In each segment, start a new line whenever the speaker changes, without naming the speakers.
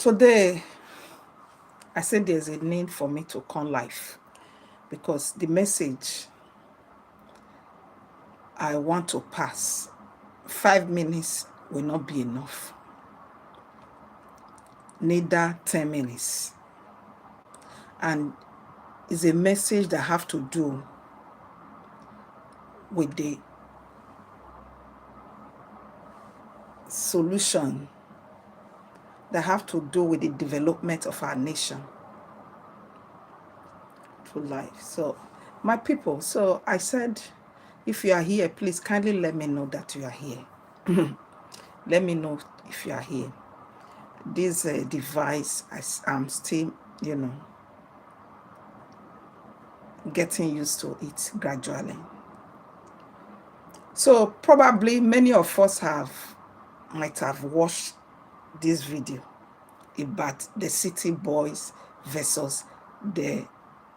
Today, I said there's a need for me to come live because the message I want to pass, 5 minutes will not be enough. Neither 10 minutes. And it's a message that have to do with the solution, that have to do with the development of our nation through life. So, my people, so I said, if you are here, please kindly let me know that you are here. Let me know if you are here. This device, I'm still, getting used to it gradually. So probably many of us might have watched this video about the city boys versus the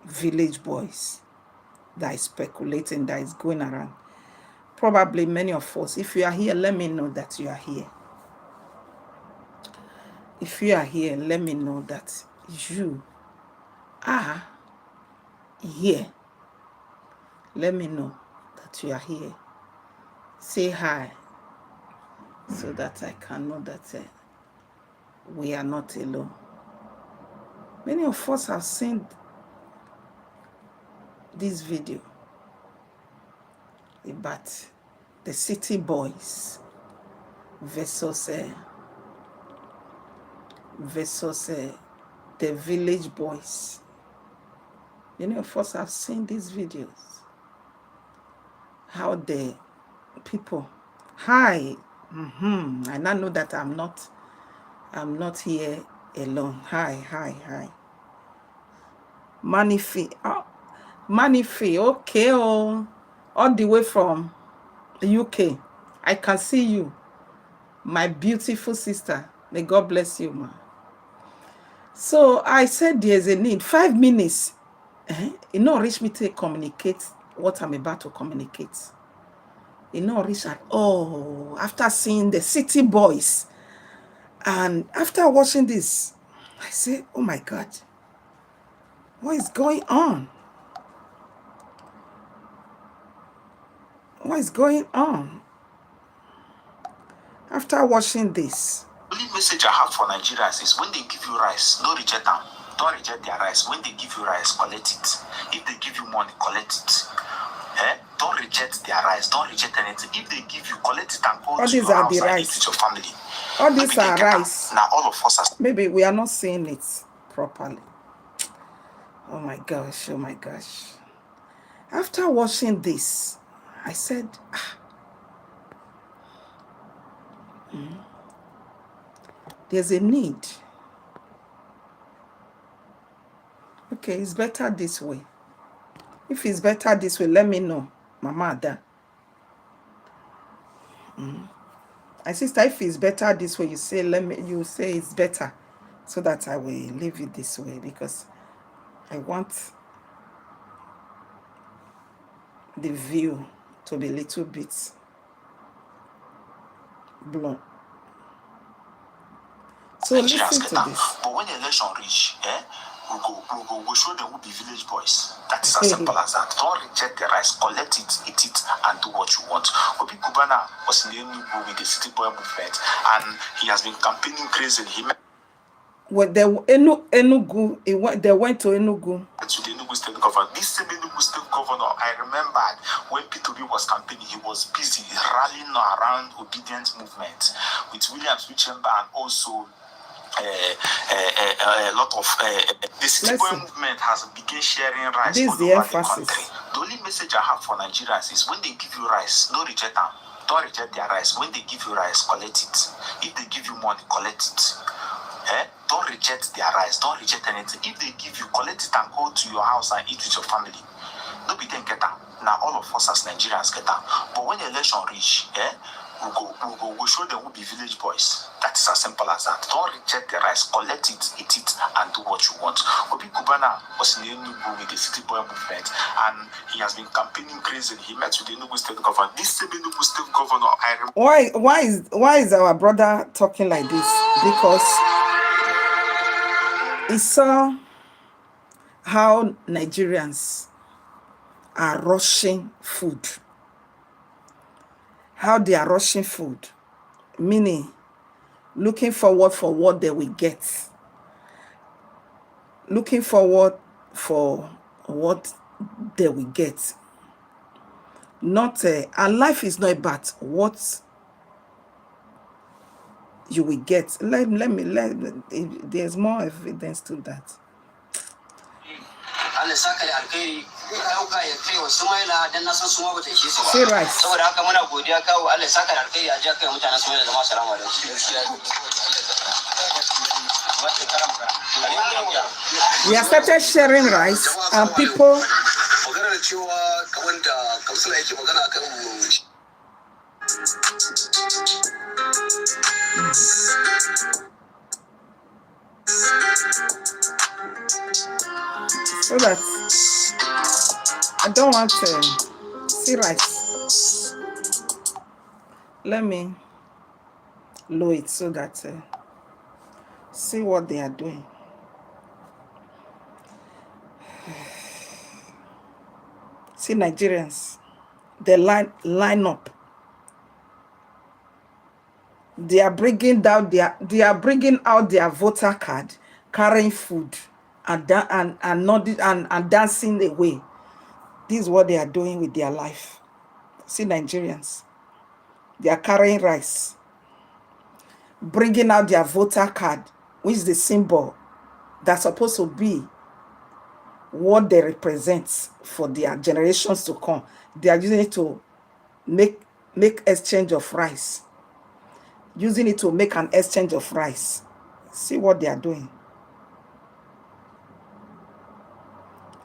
village boys that is speculating, that is going around. Probably many of us, if you are here, let me know that you are here. If you are here, let me know that you are here. Let me know that you are here. Say hi so that I can know that we are not alone. Many of us have seen this video about the city boys versus the village boys. Many of us have seen these videos. How the people, hi, I now know that I'm not here alone. Hi. Manifi, okay, all the way from the UK. I can see you, my beautiful sister. May God bless you, ma. So I said there's a need. 5 minutes. It not reach me to communicate what I'm about to communicate. It not reach at all. After seeing the city boys, and after watching this, I say, oh my God, what is going on? What is going on? After watching this,
the only message I have for Nigerians is when they give you rice, don't reject them. Don't reject their rice. When they give you rice, collect it. If they give you money, collect it. Don't reject their rice. Don't reject anything. If they give you, collect it and go
all
to
these
your
are
house
the
and
rice.
eat with your family.
All these are rice.
Now all of us are.
Maybe we are not seeing it properly. Oh my gosh. After watching this, I said, there's a need. Okay, it's better this way. If it's better this way, let me know, Mama Ada. My sister, if it's better this way, you say it's better, so that I will leave it this way, because I want the view to be a little bit blunt. So listen to this.
But when the election reach, we'll show them who be village boys. That is as simple as that. Don't reject the rice, collect it, eat it, and do what you want. Obi Kubana was in the Enugu with the city boy movement, and he has been campaigning crazily.
When they Enugu, they went to Enugu.
To the Enugu state governor. This same Enugu state governor, I remembered when P2B was campaigning, he was busy rallying around obedient movement with Williams Chamber and also a lot of the city boy movement has begun sharing rice all over the country. The only message I have for Nigerians is when they give you rice, don't reject them. Don't reject their rice. When they give you rice, collect it. If they give you money, collect it. Don't reject their rice. Don't reject anything. If they give you, collect it and go to your house and eat with your family. No be then get that. Now all of us as Nigerians get that. But when the election reach, we'll show them who be village boys. That is as simple as that. Don't reject the rice, collect it, eat it, and do what you want. Obi Kubana was in the Enugu with the city boy movement, and he has been campaigning crazily. He met with the Enugu state governor. This same Enugu state governor,
why is our brother talking like this? Because he saw how Nigerians are rushing food. How they are rushing food, meaning looking forward for what they will get. Looking forward for what they will get. Not, and life is not about what you will get. There's more evidence to that. Say right. We have started sharing rice and people so that I don't want to see rice. Let me lower it so that see what they are doing. See Nigerians, they line up. They are bringing out their voter card, carrying food and dancing away. This is what they are doing with their life. See Nigerians, they are carrying rice, bringing out their voter card, which is the symbol that's supposed to be what they represent for their generations to come. They are using it to make exchange of rice. Using it to make an exchange of rice. See what they are doing.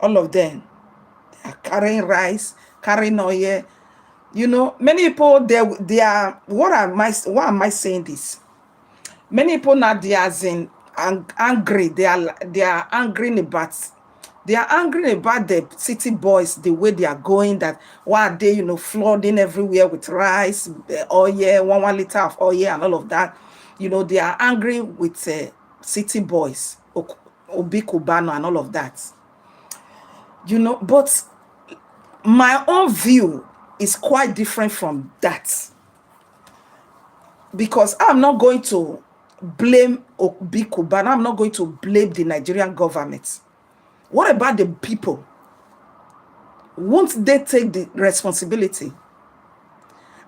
All of them, they are carrying rice, carrying oil. You know, many people, they are, why am I saying this? Many people now, they are angry. They are angry about, the city boys, the way they are going, that why are they, you know, flooding everywhere with rice, oil, 1 liter of oil and all of that. You know, they are angry with city boys, Obi Kubana and all of that. You know, but my own view is quite different from that. Because I'm not going to blame Obi Kubana. I'm not going to blame the Nigerian government. What about the people? Won't they take the responsibility?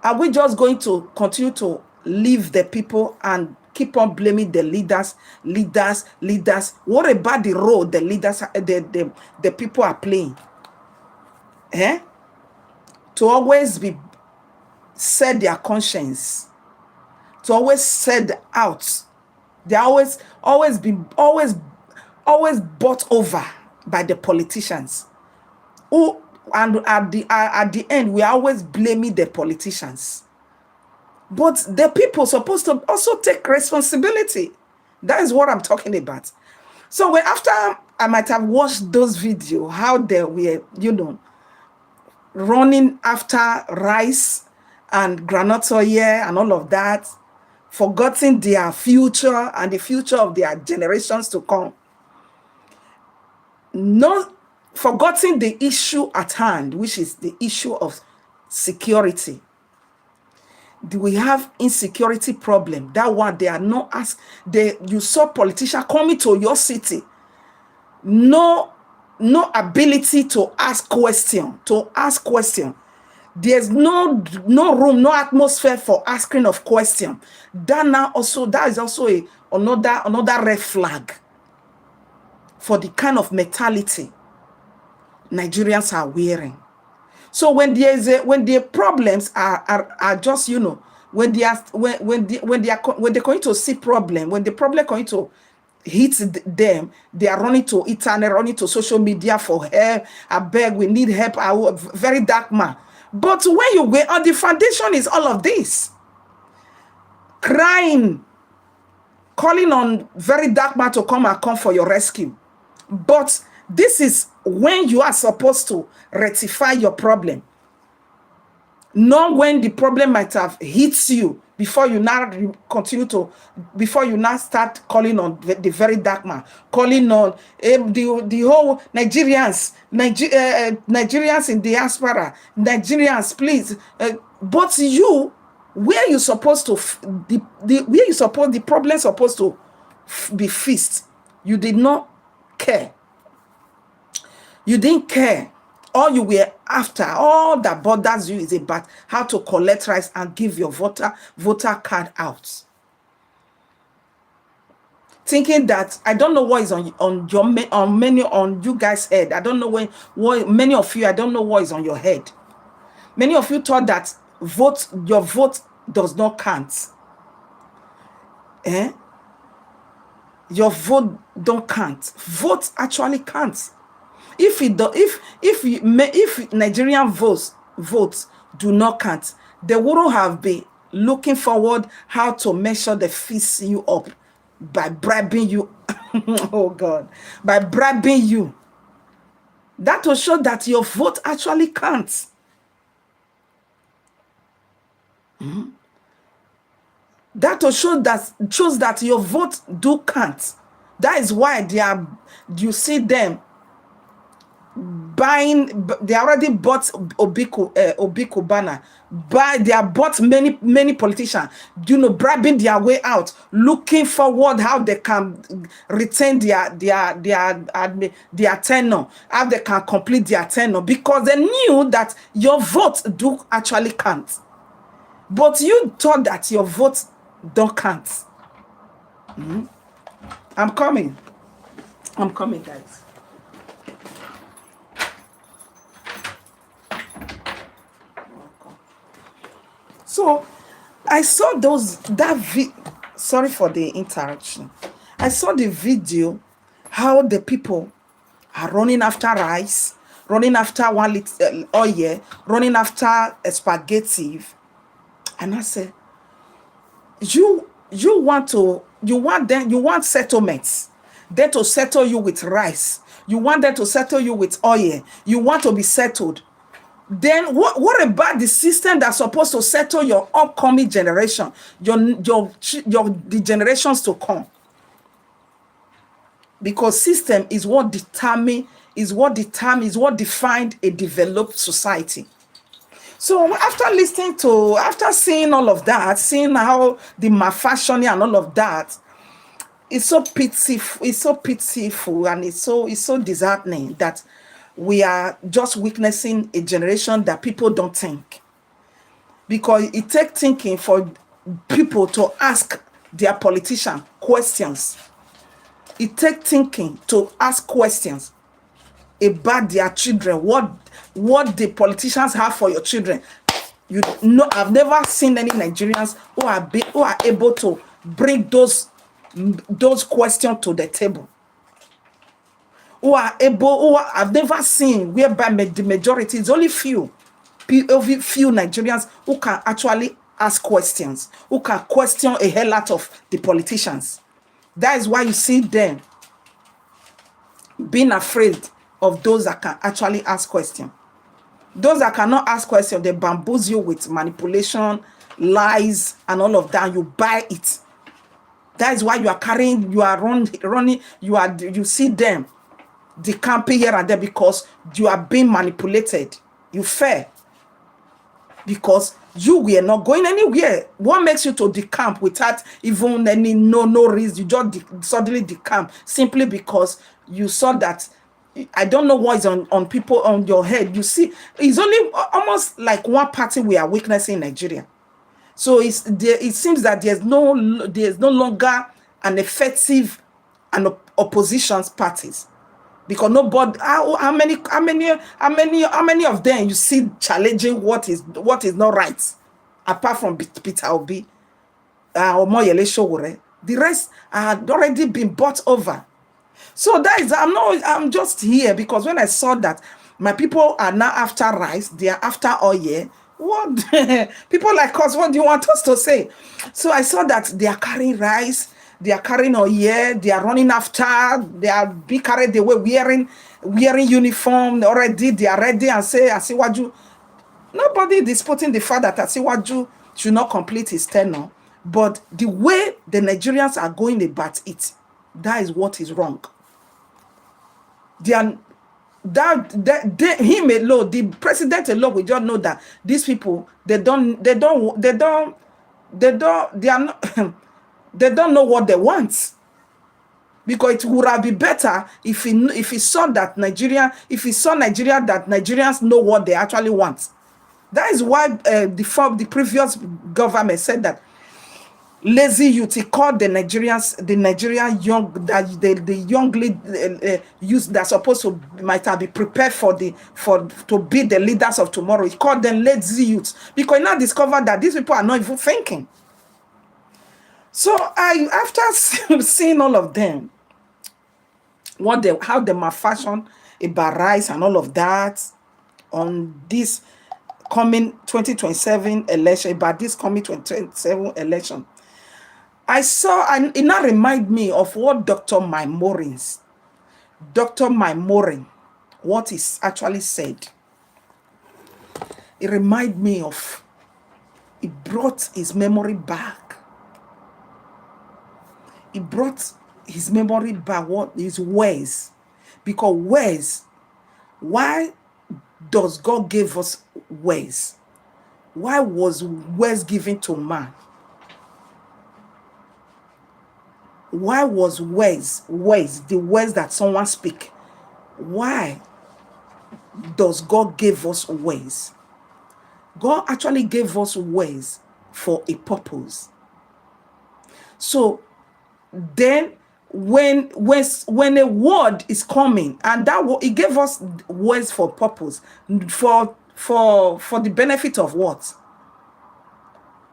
Are we just going to continue to leave the people and keep on blaming the leaders? What about the role the leaders, the people are playing? To always be set their conscience, to always set out. They always bought over by the politicians. Who, and at the end, we are always blaming the politicians. But the people supposed to also take responsibility. That is what I'm talking about. So after I might have watched those videos, how they were, you know, running after rice and groundnut oil and all of that, forgetting their future and the future of their generations to come. Not forgetting the issue at hand, which is the issue of security. Do we have insecurity problem? That one, they are not asked. You saw politicians coming to your city, no ability to ask question. There's no room, no atmosphere for asking of question. That is also another red flag for the kind of mentality Nigerians are wearing. So when the problems are just, you know, when they're going to see problem, when the problem going to hit them, they are running to internet, running to social media for help. I beg, we need help. Very dark man. But when you go on, the foundation is all of this. Crying, calling on very dark man to come for your rescue. But this is when you are supposed to rectify your problem. Not when the problem might have hit you before you now before you now start calling on the very dark man, calling on the whole Nigerians in diaspora, Nigerians, please. But you, where you supposed to where you suppose the problem supposed to be fixed, you did not care. You didn't care. All you were after, all that bothers you is about how to collect rice and give your voter card out. Thinking that, I don't know what is on you guys' head. I don't know what many of you, I don't know what is on your head. Many of you thought that your vote does not count. Your vote don't count. Vote actually counts. If Nigerian votes do not count, they wouldn't have been looking forward how to make sure they fix you up by bribing you. Oh God, by bribing you. That will show that your vote actually counts. That will shows that your vote do count. That is why you see them buying. They already bought Obi Cubana. They have bought many politicians, bribing their way out, looking forward how they can retain their tenure, how they can complete their tenure, because they knew that your vote do actually count. But you thought that your vote don't count. I'm coming, guys. So I saw sorry for the interaction. I saw the video how the people are running after rice, running after 1 liter oil, running after spaghetti. And I said, you want settlements. They to settle you with rice. You want them to settle you with oil. You want to be settled. Then what about the system that's supposed to settle your upcoming generation, the generations to come? Because system is what defined a developed society. So after seeing all of that, seeing how the malfunctioning and all of that, it's so pitiful, and it's so disheartening that we are just witnessing a generation that people don't think. Because it takes thinking for people to ask their politician questions. It takes thinking to ask questions about their children. What the politicians have for your children. I've never seen any Nigerians who are able to bring those questions to the table. I've never seen, whereby the majority is only few Nigerians who can actually ask questions, who can question a hell lot of the politicians. That is why you see them being afraid of those that can actually ask questions. Those that cannot ask questions, they bamboozle you with manipulation, lies, and all of that. You buy it. That is why you are running, you see them decamping here and there, because you are being manipulated. You fear. Because you were not going anywhere. What makes you to decamp without even any no reason? You just suddenly decamp simply because you saw that. I don't know what is on people on your head. You see, it's only almost like one party we are witnessing in Nigeria. So it seems that there's no longer an effective and opposition parties, because nobody. How many of them you see challenging what is not right, apart from Peter Obi or Moyele Sowore? The rest had already been bought over. So that is, I'm just here because when I saw that my people are now after rice, they are after oil. What people like us, what do you want us to say? So I saw that they are carrying rice, they are carrying oil, they are running after, they are being carried away wearing uniform already, they are ready and say, I see what you. Nobody is disputing the fact that Asiwaju should not complete his tenure, but the way the Nigerians are going about it, that is what is wrong. They are, him alone, the president alone, we just know that these people, they don't know what they want. Because it would have been better if he saw that Nigeria that Nigerians know what they actually want. That is why the previous government said that lazy youth, he called the Nigerian young, the young youth that supposed to might have been prepared to be the leaders of tomorrow. He called them lazy youth because he now discovered that these people are not even thinking. So after seeing all of them, how they malfunction about rice and all of that on this coming 2027 election, about this coming 2027 election, I saw, and it now remind me of what Dr. Morin, what he actually said. It remind me of, it brought his memory back. It brought his memory back, what his ways. Because ways, why does God give us ways? Why was ways given to man? Why was ways, the words that someone speak? Why does God give us ways? God actually gave us ways for a purpose. So then when a word is coming, and that he gave us words for purpose, for the benefit of what?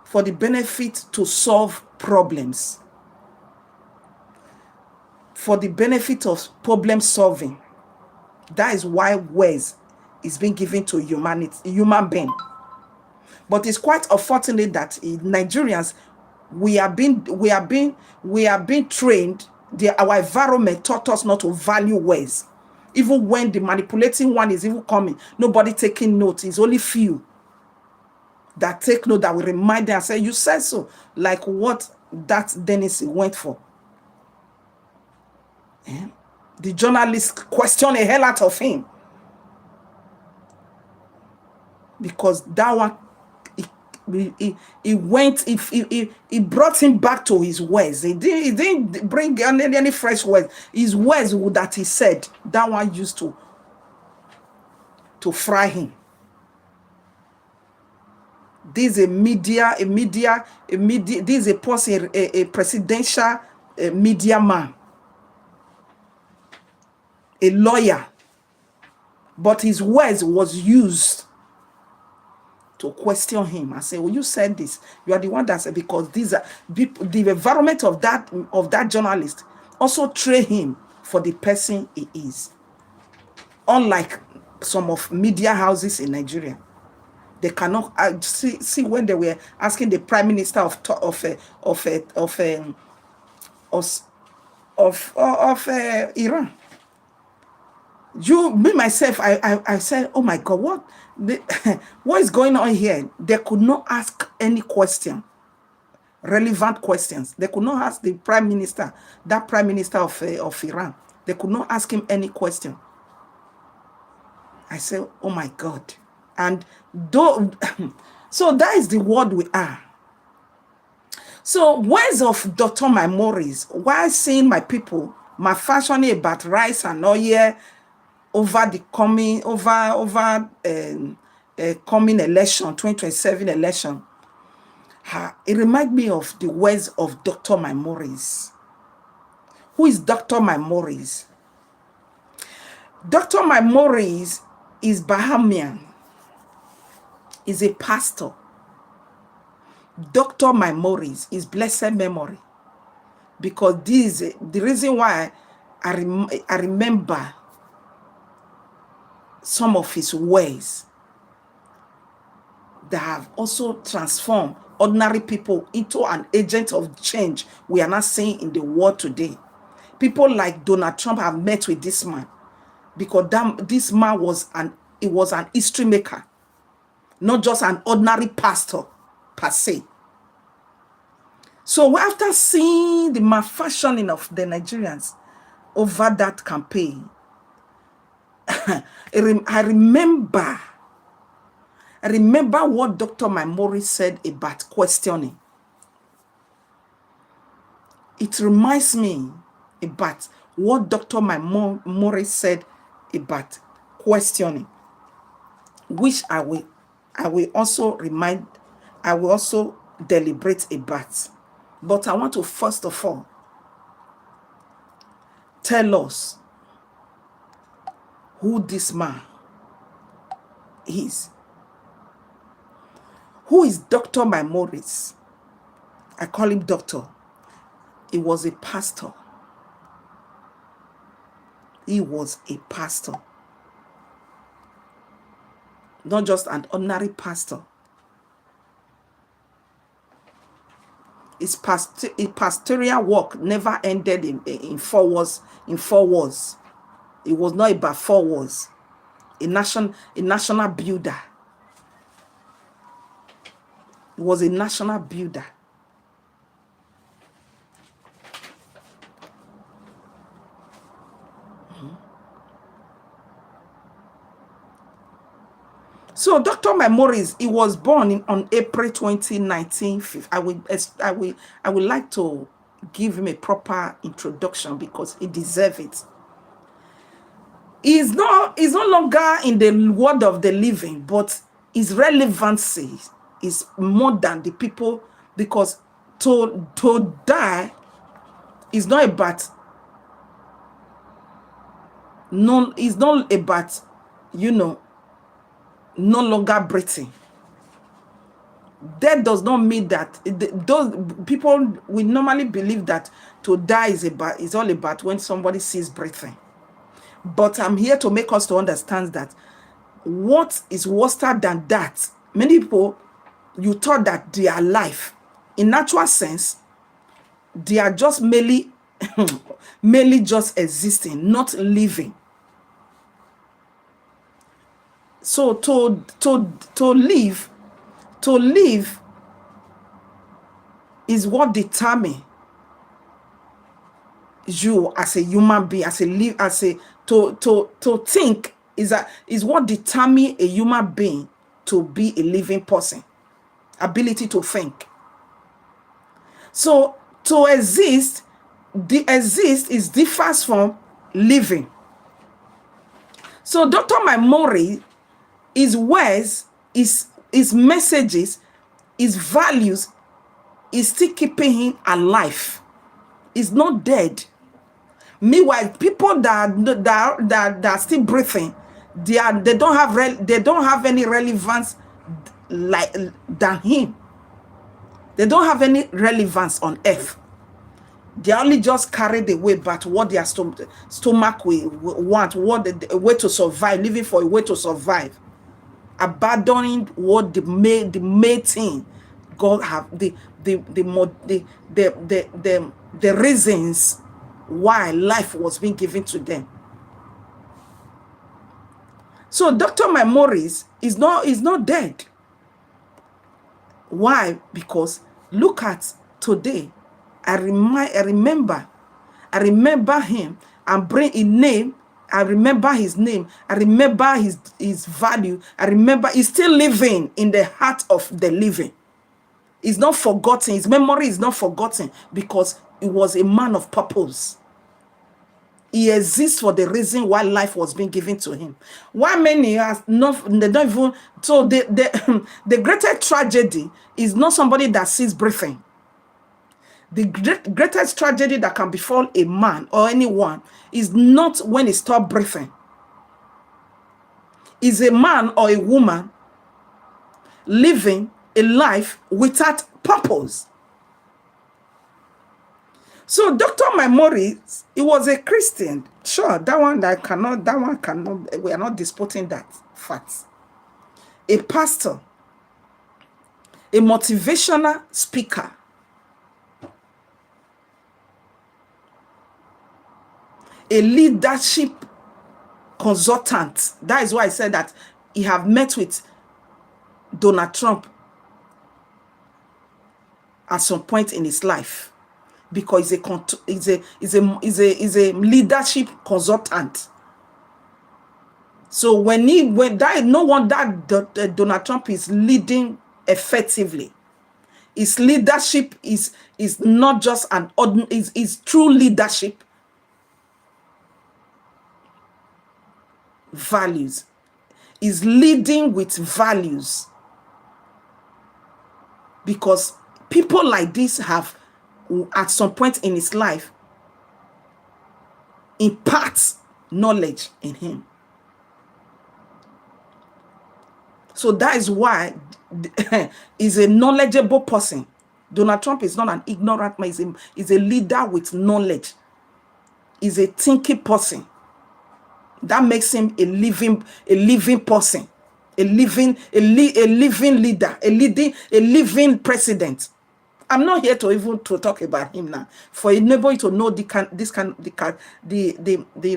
For the benefit to solve problems. For the benefit of problem solving. That is why words is being given to human being. But it's quite unfortunate that Nigerians, we are being trained. Our environment taught us not to value words. Even when the manipulating one is even coming, nobody taking note. It's only few that take note, that will remind them and say, you said so. Like what that Dennis went for. Yeah. The journalist questioned a hell out of him. Because that one, he brought him back to his words. He didn't bring any fresh words. His words that he said, that one used to fry him. This is this is a person, a presidential media man, a lawyer, but his words was used to question him and say, well, you said this. You are the one that said, because these are the environment of that journalist also train him for the person he is. Unlike some of media houses in Nigeria, they cannot see when they were asking the prime minister of Iran. Me myself, I said, oh my God, what is going on here? They could not ask any question, relevant questions. They could not ask the prime minister, that prime minister of Iran. They could not ask him any question. I said, oh my God. And so that is the world we are. So words of Dr. Morin, while seeing my people, my fashion about rice and oil over the coming coming election, 2027 election, it reminds me of the words of Dr. Morin. Who is Dr. Morin? Dr. Morin is Bahamian. Is a pastor. Dr. Morin is blessed memory, because this is the reason why I remember some of his ways that have also transformed ordinary people into an agent of change we are not seeing in the world today. People like Donald Trump have met with this man, because this man was an history maker. not just an ordinary pastor per se. So after seeing the malfunctioning of the Nigerians over that campaign, I remember what Dr. Maimori said about questioning. It reminds me about what Dr. Maimori said about questioning, which I will also deliberate about. But I want to first of all tell us who this man is. Who is Dr. Maimori? I call him doctor. He was a pastor. He was a pastor. Not just an ordinary pastor. His pastoral work never ended in 4 words. It was not about 4 words. A national builder. He was a national builder. So Dr. Maimori, he was born on April 2019. I would like to give him a proper introduction because he deserves it. He's no longer in the world of the living, but his relevancy is more than the people, because to die is not about it's not about, you know, no longer breathing. That does not mean that those people, we normally believe that to die is all about when somebody ceases breathing. But I'm here to make us to understand that what is worse than that. Many people, you thought that they are alive. In natural sense, they are just merely just existing, not living. So to live is what determines you as a human being, to think is what determines a human being to be a living person. Ability to think. So to exist, is differs from living. So Dr. Maimori, his words, his messages, his values is still keeping him alive. He's not dead. Meanwhile, people that are still breathing, they don't have any relevance than him. They don't have any relevance on earth. They only just carried away but what their stomach will want, a way to survive, living for a way to survive, abandoning what the main thing God have, the reasons why life was being given to them. So Dr. Maimori is not dead. Why? Because look at today. I remember him and bring a name. I remember his name. I remember his value. I remember he's still living in the heart of the living. He's not forgotten. His memory is not forgotten because he was a man of purpose. He exists for the reason why life was being given to him. Why many has not, they don't even, so the greatest tragedy is not somebody that ceases breathing. The greatest tragedy that can befall a man or anyone is not when he stops breathing. Is a man or a woman living a life without purpose. So Dr. Maimori, he was a Christian. Sure, that one cannot, we are not disputing that fact. A pastor, a motivational speaker, a leadership consultant. That is why I said that he have met with Donald Trump at some point in his life, because he's a leadership consultant. So no wonder Donald Trump is leading effectively. His leadership is not just an ordinary, is true leadership. Values. Is leading with values. Because people like this have, at some point in his life, impart knowledge in him. So that is why he's a knowledgeable person. Donald Trump is not an ignorant man. He's a leader with knowledge. He's a thinking person. That makes him a living person, a living leader, a living president. I'm not here to talk about him now. For anybody to know the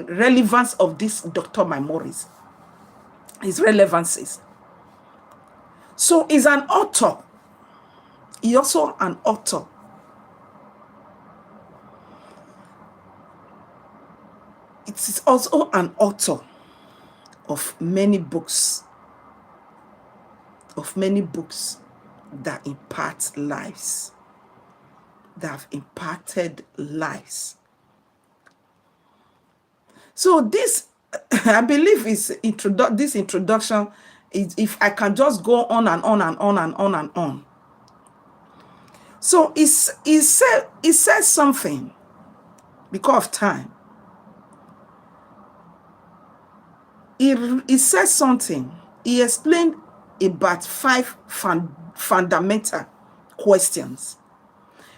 relevance of this Dr. Maimori's, his relevances. So he's an author. He's also an author. It is also an author of many books. That impart lives. That have impacted lives. So this, I believe, is this introduction. If I can just go on and on and on and on and on. So he said something because of time. He said something. He explained about 5 fundamental questions.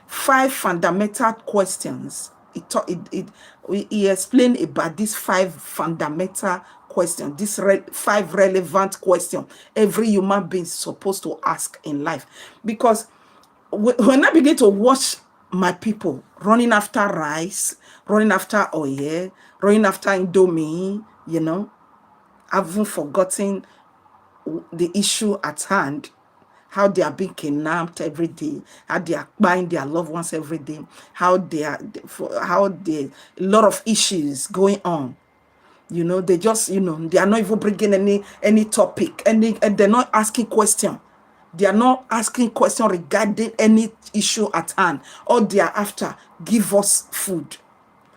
5 fundamental questions. He explained about these 5 fundamental questions, these 5 relevant questions every human being is supposed to ask in life. Because when I begin to watch my people running after rice, running after oil, running after Indomie, you know, having forgotten the issue at hand, how they are being kidnapped every day, how they are buying their loved ones every day, how a lot of issues going on. You know, they just, you know, they are not even bringing any topic, and they're not asking question. They are not asking question regarding any issue at hand. All they are after, give us food.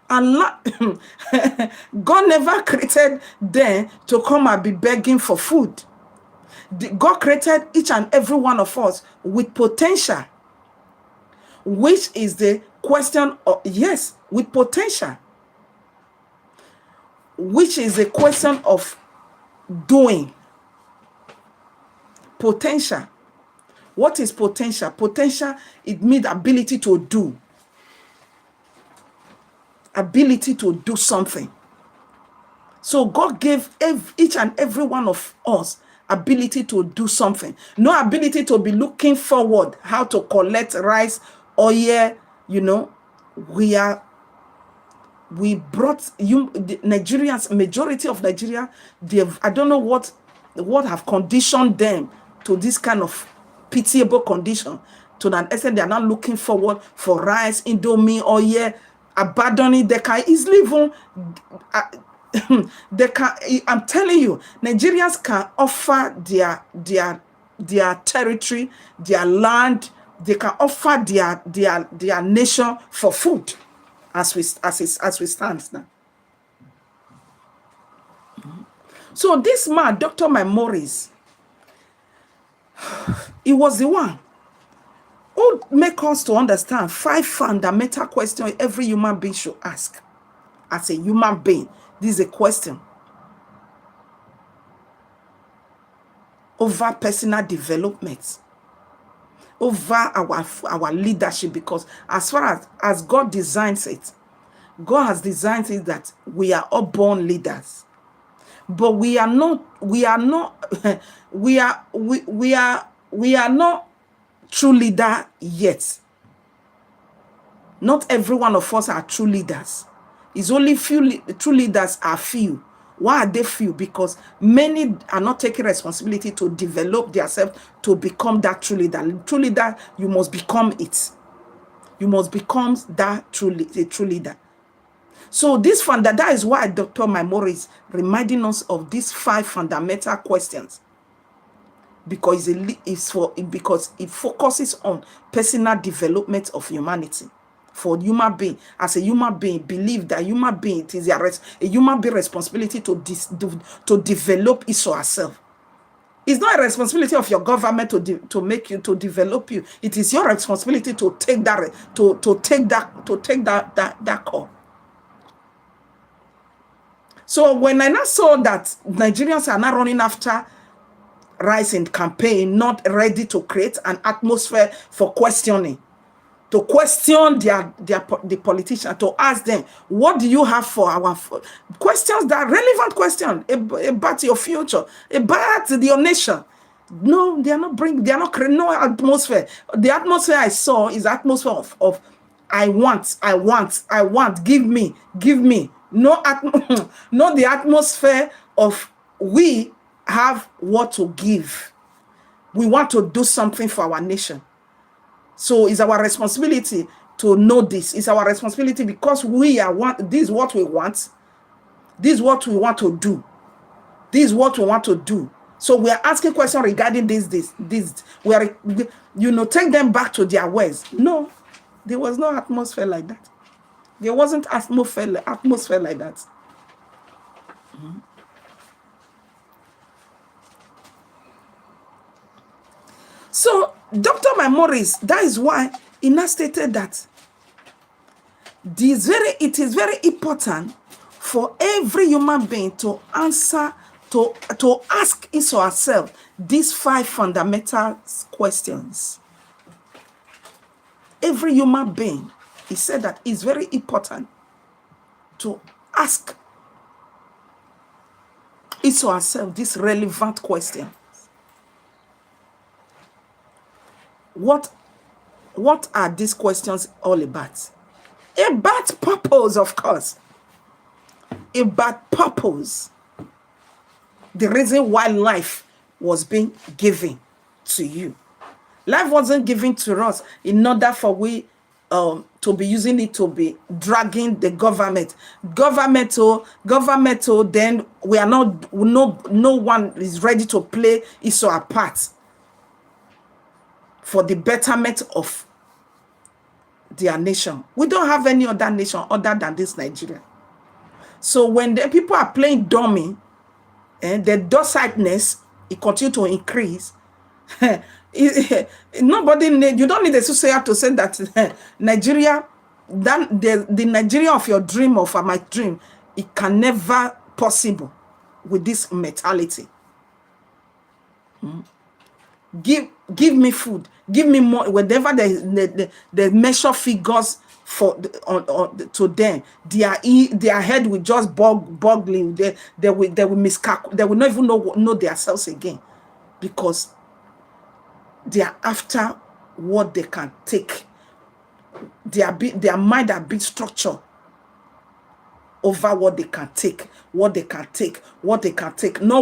And God never created them to come and be begging for food. God created each and every one of us with potential, which is the question of, yes, with potential, which is a question of doing. Potential. What is potential? Potential, it means ability to do. Ability to do something. So God gave each and every one of us ability to do something. No ability to be looking forward how to collect rice, oil, you know. We brought you, the Nigerians, majority of Nigeria, I don't know what have conditioned them to this kind of pitiable condition, to an extent they are not looking forward for rice, Indomie, oil, abandoning. They can easily even I'm telling you, Nigerians can offer their territory, their land. They can offer their nation for food, as we stand now. So this man, Dr. Maimori's, he was the one who make us to understand 5 fundamental questions every human being should ask. As a human being, this is a question over personal development, over our leadership. Because as far as God designs it, God has designed it that we are all born leaders, but we are not true leader yet. Not every one of us are true leaders. It's only few true leaders are few Why are they few? Because many are not taking responsibility to develop themselves to become that true leader. True leader, you must become it. You must become that a true leader. So this that is why Dr. Maimori is reminding us of these 5 fundamental questions. Because because it focuses on personal development of humanity. For human being, as a human being, believe that human being, it is a human being responsibility to develop his or herself. It's not a responsibility of your government to make you, to develop you. It is your responsibility to take that call. So when I now saw that Nigerians are now running after rising campaign, not ready to create an atmosphere for questioning, to question the politician, to ask them, what do you have for our questions, that relevant question about your future, about your nation? No, they are not creating no atmosphere. The atmosphere I saw is atmosphere of I want, give me. No, not the atmosphere of we have what to give. We want to do something for our nation. So it's our responsibility to know this. It's our responsibility because this is what we want. This is what we want to do. This is what we want to do. So we are asking questions regarding this. We are, take them back to their ways. No, there was no atmosphere like that. There wasn't atmosphere like that. So Dr. Maimori, that is why he now stated that it is very important for every human being to answer, to ask his or herself these 5 fundamental questions. Every human being, he said that it's very important to ask his or herself this relevant question. What are these questions all about? About purpose, of course. About purpose. The reason why life was being given to you. Life wasn't given to us in order for we to be using it to be dragging the government. Then we are not, no one is ready to play his or her part for the betterment of their nation. We don't have any other nation other than this Nigeria. So when the people are playing dummy, and the docileness, it continues to increase. Nobody need, you don't need a soothsayer to say that Nigeria, the Nigeria of your dream, of my dream, it can never possible with this mentality. Give me food, give me more, whatever the measure figures for to them, their head will just boggling. They will miscalculate. They will not even know themselves again, because they are after what they can take. Their mind are big structure over what they can take, not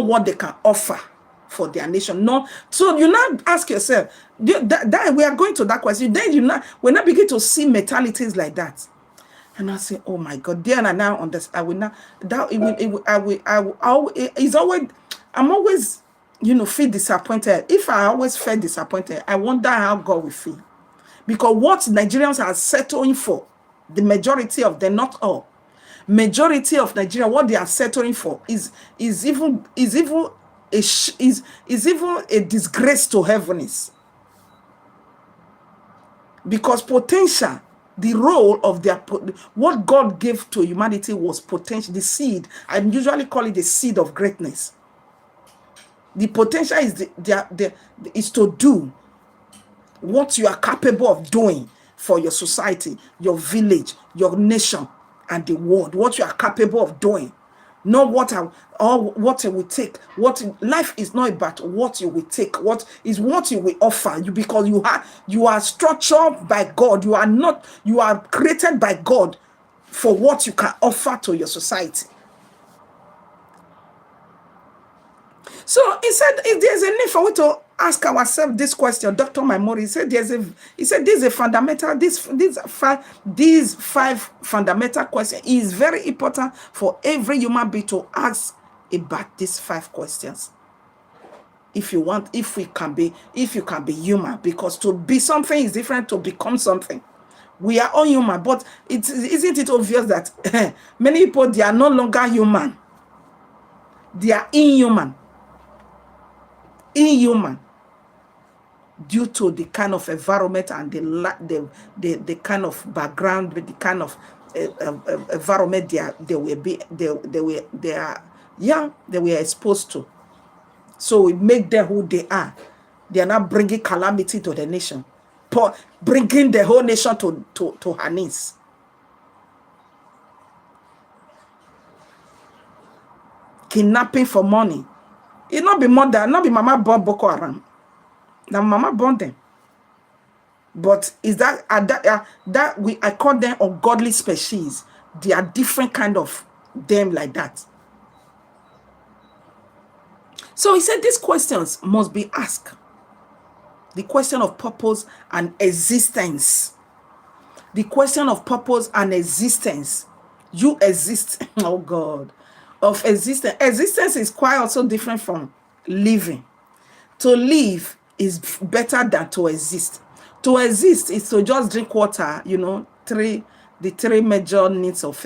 what they can offer for their nation. No, so you now ask yourself, that we are going to that question. Then when I begin to see mentalities like that, and I say, oh my God, then I now understand. I will now I'm always feel disappointed. If I always feel disappointed, I wonder how God will feel, because what Nigerians are settling for, the majority of them, not all, majority of Nigeria, what they are settling for is even a disgrace to heavenness. Because potential, the role of what God gave to humanity was potential, the seed. I usually call it the seed of greatness. The potential is to do what you are capable of doing for your society, your village, your nation, and the world. What you are capable of doing. Not what it will take. Life is not about what you will take. What you will offer you, because you are structured by God. You are created by God for what you can offer to your society. So he said, if there's a need for we to ask ourselves this question, Dr. Maimori, he said, this is a fundamental, these five fundamental questions is very important for every human being to ask about these 5 questions. If you can be human, because to be something is different to become something. We are all human, but isn't it obvious that many people, they are no longer human. They are inhuman due to the kind of environment and the kind of background, the kind of environment they were exposed to. So it make them who they are. They are not bringing calamity to the nation, bringing the whole nation to her knees. Kidnapping for money. It not be mother, not be mama born Boko Haram. Now mama born them. But is that I call them ungodly species. They are different kind of them like that. So he said these questions must be asked. The question of purpose and existence. The question of purpose and existence. You exist. Oh God. Of existence. Existence is quite also different from living. To live is better than to exist. To exist is to just drink water, you know, the 3 major needs of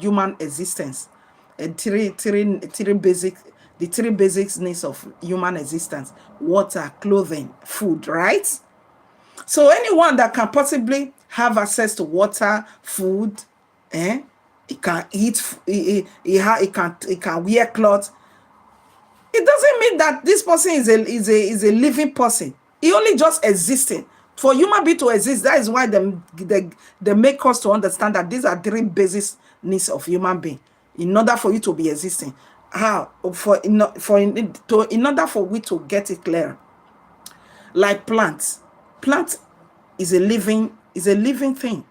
human existence. And the 3 basic needs of human existence: water, clothing, food, right? So anyone that can possibly have access to water, food, he can eat, he can wear clothes. It doesn't mean that this person is a living person. He only just existing. For human being to exist, that is why they make us to understand that these are 3 basic needs of human being. In order for you to be existing, in order for we to get it clear, like plants. Plant is a living thing.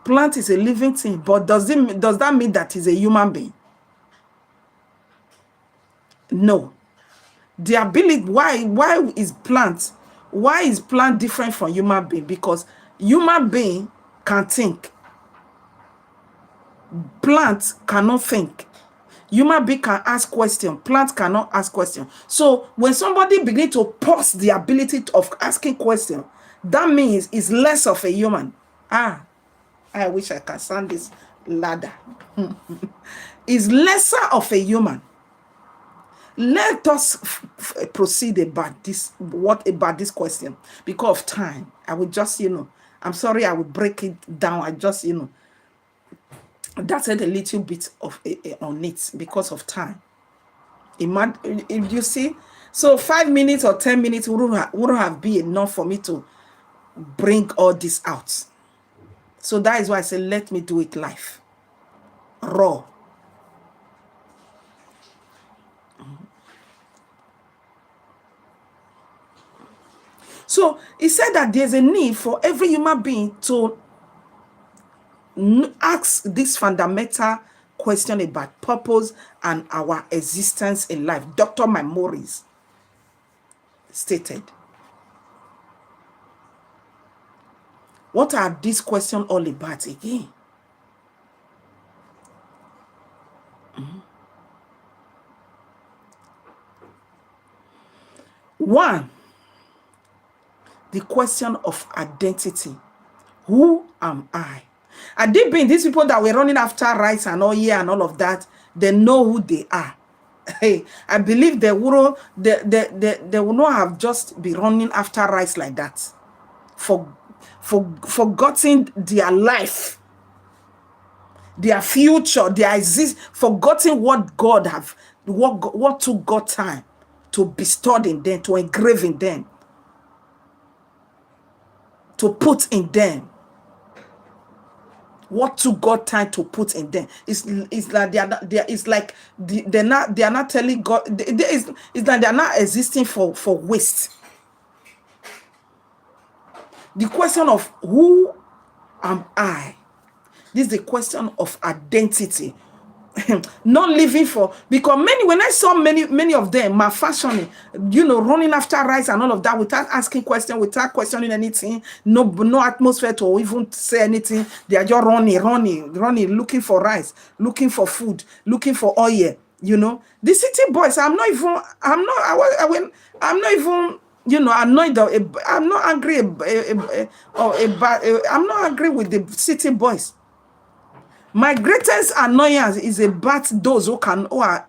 Plant is a living thing, but does that mean that is a human being? No. The ability, why is plant different from human being? Because human being can think. Plants cannot think. Human being can ask questions. Plants cannot ask questions. So when somebody begins to pause the ability of asking questions, that means it's less of a human. I wish I could sound this ladder. It's lesser of a human. Let us proceed about this. What about this question? Because of time, I will just, I'm sorry, I will break it down. I just, that's a little bit of on it because of time. If you see, so 5 minutes or 10 minutes wouldn't have been enough for me to bring all this out. So that is why I say, let me do it live, raw. So he said that there's a need for every human being to ask this fundamental question about purpose and our existence in life. Dr. Maimori stated. What are these questions all about again? One, the question of identity. Who am I? And deep in these people that were running after rights and all year and all of that, they know who they are. Hey, I believe they will not have just be running after rights like that. Forgotten their life, their future, their exist, forgotten what God have, what took God time to bestow in them, to engrave in them, to put in them. What took God time to put in them? It's like they're not telling God. It's like they're not existing for waste. The question of who am I? This is the question of identity. not living for, because when I saw many of them malfunctioning, running after rights and all of that without asking questions, without questioning anything, no atmosphere to even say anything. They are just running, looking for rice, looking for food, looking for oil. The city boys. I'm not even annoyed. I'm not angry I'm not angry with the city boys. My greatest annoyance is about those who are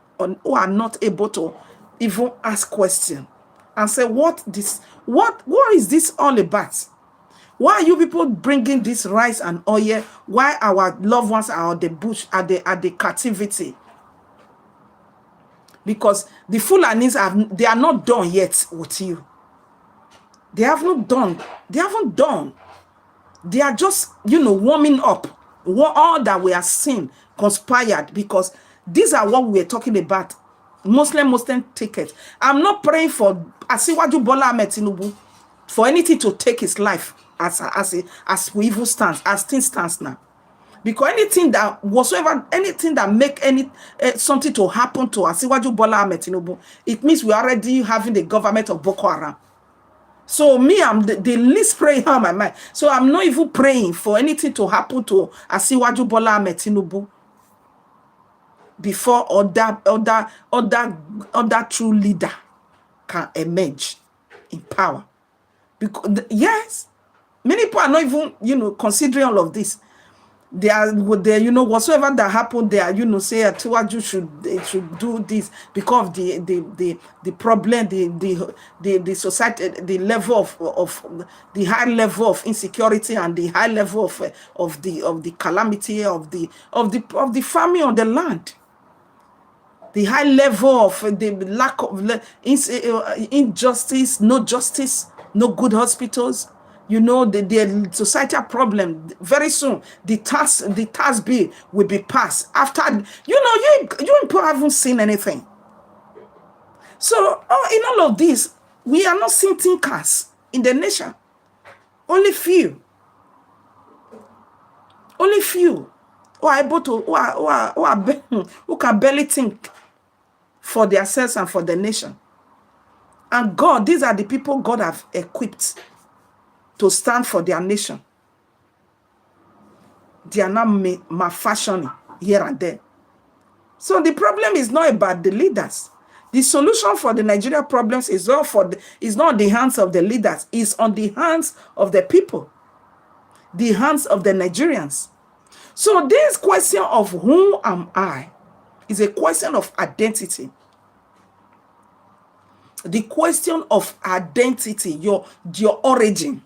not able to even ask questions and say, what is this all about? Why are you people bringing this rice and oil? Why our loved ones are on the bush, at the captivity? Because the Fulanis they are not done yet with you. They haven't done. They are just, warming up. All that we are seeing conspired, because these are what we are talking about. Muslim ticket. I'm not praying for Asiwaju Bola Ahmed Tinubu for anything to take his life as we even stands, as things stands now. Because anything that make something to happen to Asiwaju Bola Ahmed Tinubu, it means we are already having the government of Boko Haram. So me, I'm the least praying on my mind. So I'm not even praying for anything to happen to Asiwaju Bola Ahmed Tinubu before other true leader can emerge in power. Because yes, many people are not even considering all of this. They are whatsoever that happened, they are say Asiwaju should do this because of the problem, the society, the level of the high level of insecurity and the high level of the calamity of the famine on the land, the high level of the lack of injustice, no justice, no good hospitals. The societal problem. Very soon, the tax bill will be passed. After, you people haven't seen anything. So, in all of this, we are not seeing thinkers in the nation. Only few who are able to, who can barely think for themselves and for the nation. And God, these are the people God have equipped to stand for their nation. They are not malfunctioning here and there. So the problem is not about the leaders. The solution for the Nigeria problems is not in the hands of the leaders. It's on the hands of the people, the hands of the Nigerians. So this question of who am I is a question of identity. The question of identity, your origin,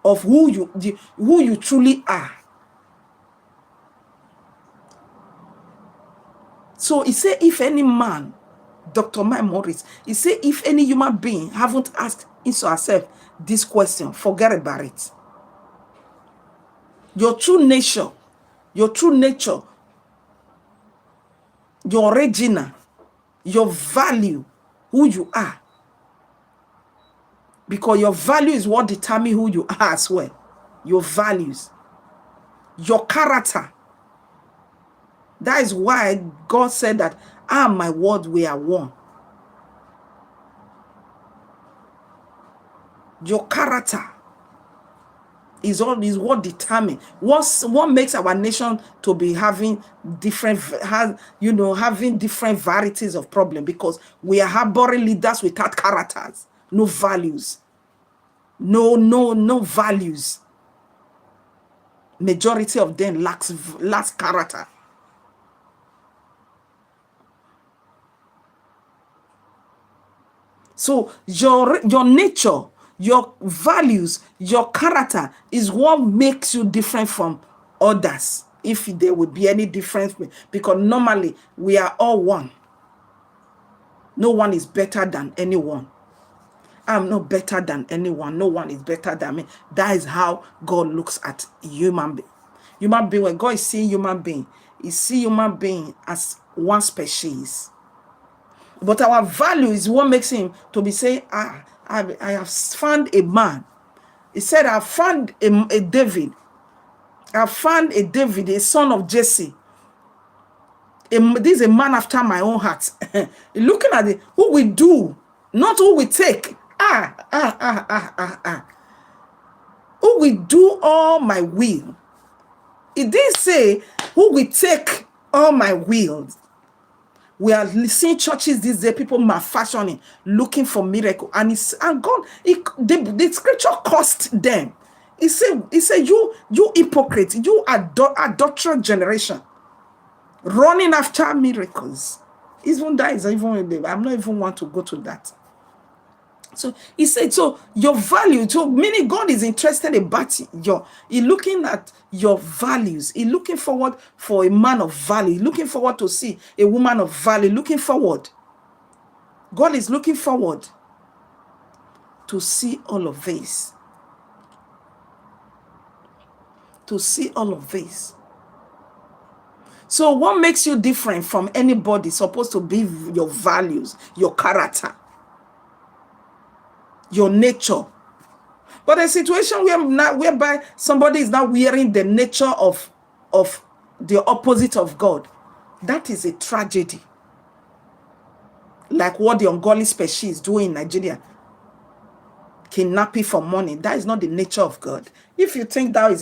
of who you truly are. So he said, if any man, Dr. Mike Morris, he said, if any human being haven't asked himself this question, forget about it. Your true nature, your original, your value, who you are. Because your value is what determines who you are as well. Your values, your character. That is why God said that, my word, we are one. Your character is what determines what makes our nation to be having different varieties of problem, because we are harboring leaders without characters, no values, no values. Majority of them lacks character. So your nature, your values, your character is what makes you different from others, if there would be any difference, because normally we are all one. No one is better than anyone. I'm not better than anyone. No one is better than me. That is how God looks at human being. Human being, when God is seeing human being, he sees human being as one species. But our value is what makes him to be saying, I have found a man. He said, I found a David. I found a David, a son of Jesse. this is a man after my own heart. Looking at it, who we do, not who we take. Who will do all my will. It didn't say who will take all my will. We are seeing churches these days, people malfunctioning, looking for miracle. And God, the scripture cursed them. He said, you hypocrite, you adulterous generation, running after miracles. Even that is even, I'm not even want to go to that. So he said, so your value, so meaning God is interested about he's looking at your values. He's looking forward for a man of value, looking forward to see a woman of value, looking forward. God is looking forward to see all of this. To see all of this. So what makes you different from anybody supposed to be your values, your character, your nature. But a situation whereby somebody is now wearing the nature of the opposite of God, that is a tragedy. Like what the ungodly species is doing in Nigeria, kidnapping for money. That is not the nature of God. If you think that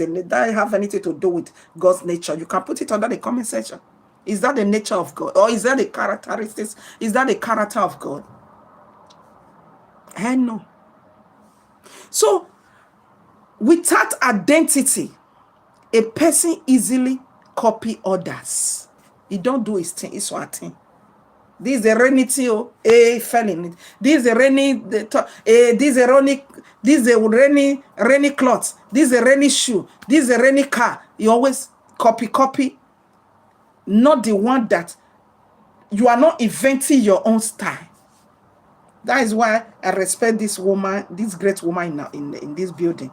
have anything to do with God's nature, you can put it under the comment section. Is that the nature of God, or is that the characteristics? Is that the character of God? I know. So, without identity, a person easily copy others. He don't do his thing, his one thing. This is a rainy thing, fell in it. This is a rainy, this is a rainy cloth. This is a rainy shoe. This is a rainy car. You always copy. Not the one that you are not inventing your own style. That is why I respect this woman, this great woman in this building.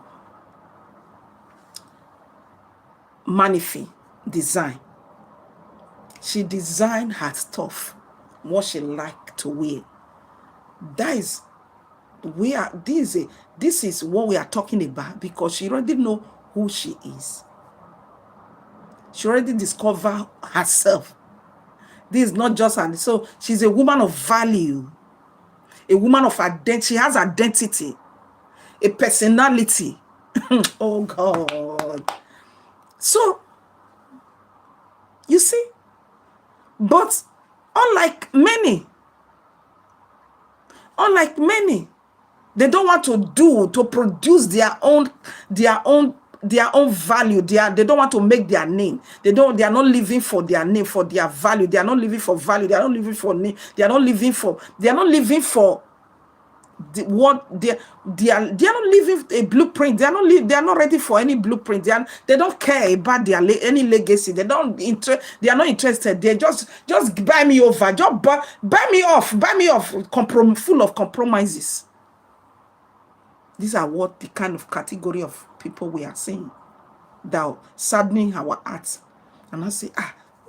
Manifi design. She designed her stuff, what she liked to wear. That is, this is what we are talking about, because she already know who she is. She already discovered herself. This is not just her. So she's a woman of value. A woman of identity. She has identity, a personality. Oh God. So, you see, but unlike many, they don't want to produce their own value. They don't want to make their name. They are not living for their name, for their value. They are not living for value. They are not living for name. They are not living for they are not living a blueprint. They are not ready for any blueprint. They don't care about any legacy. They are not interested. They just buy me over. Just buy me off. Full of compromises. These are what the kind of category of people we are seeing that are saddening our hearts. And I say,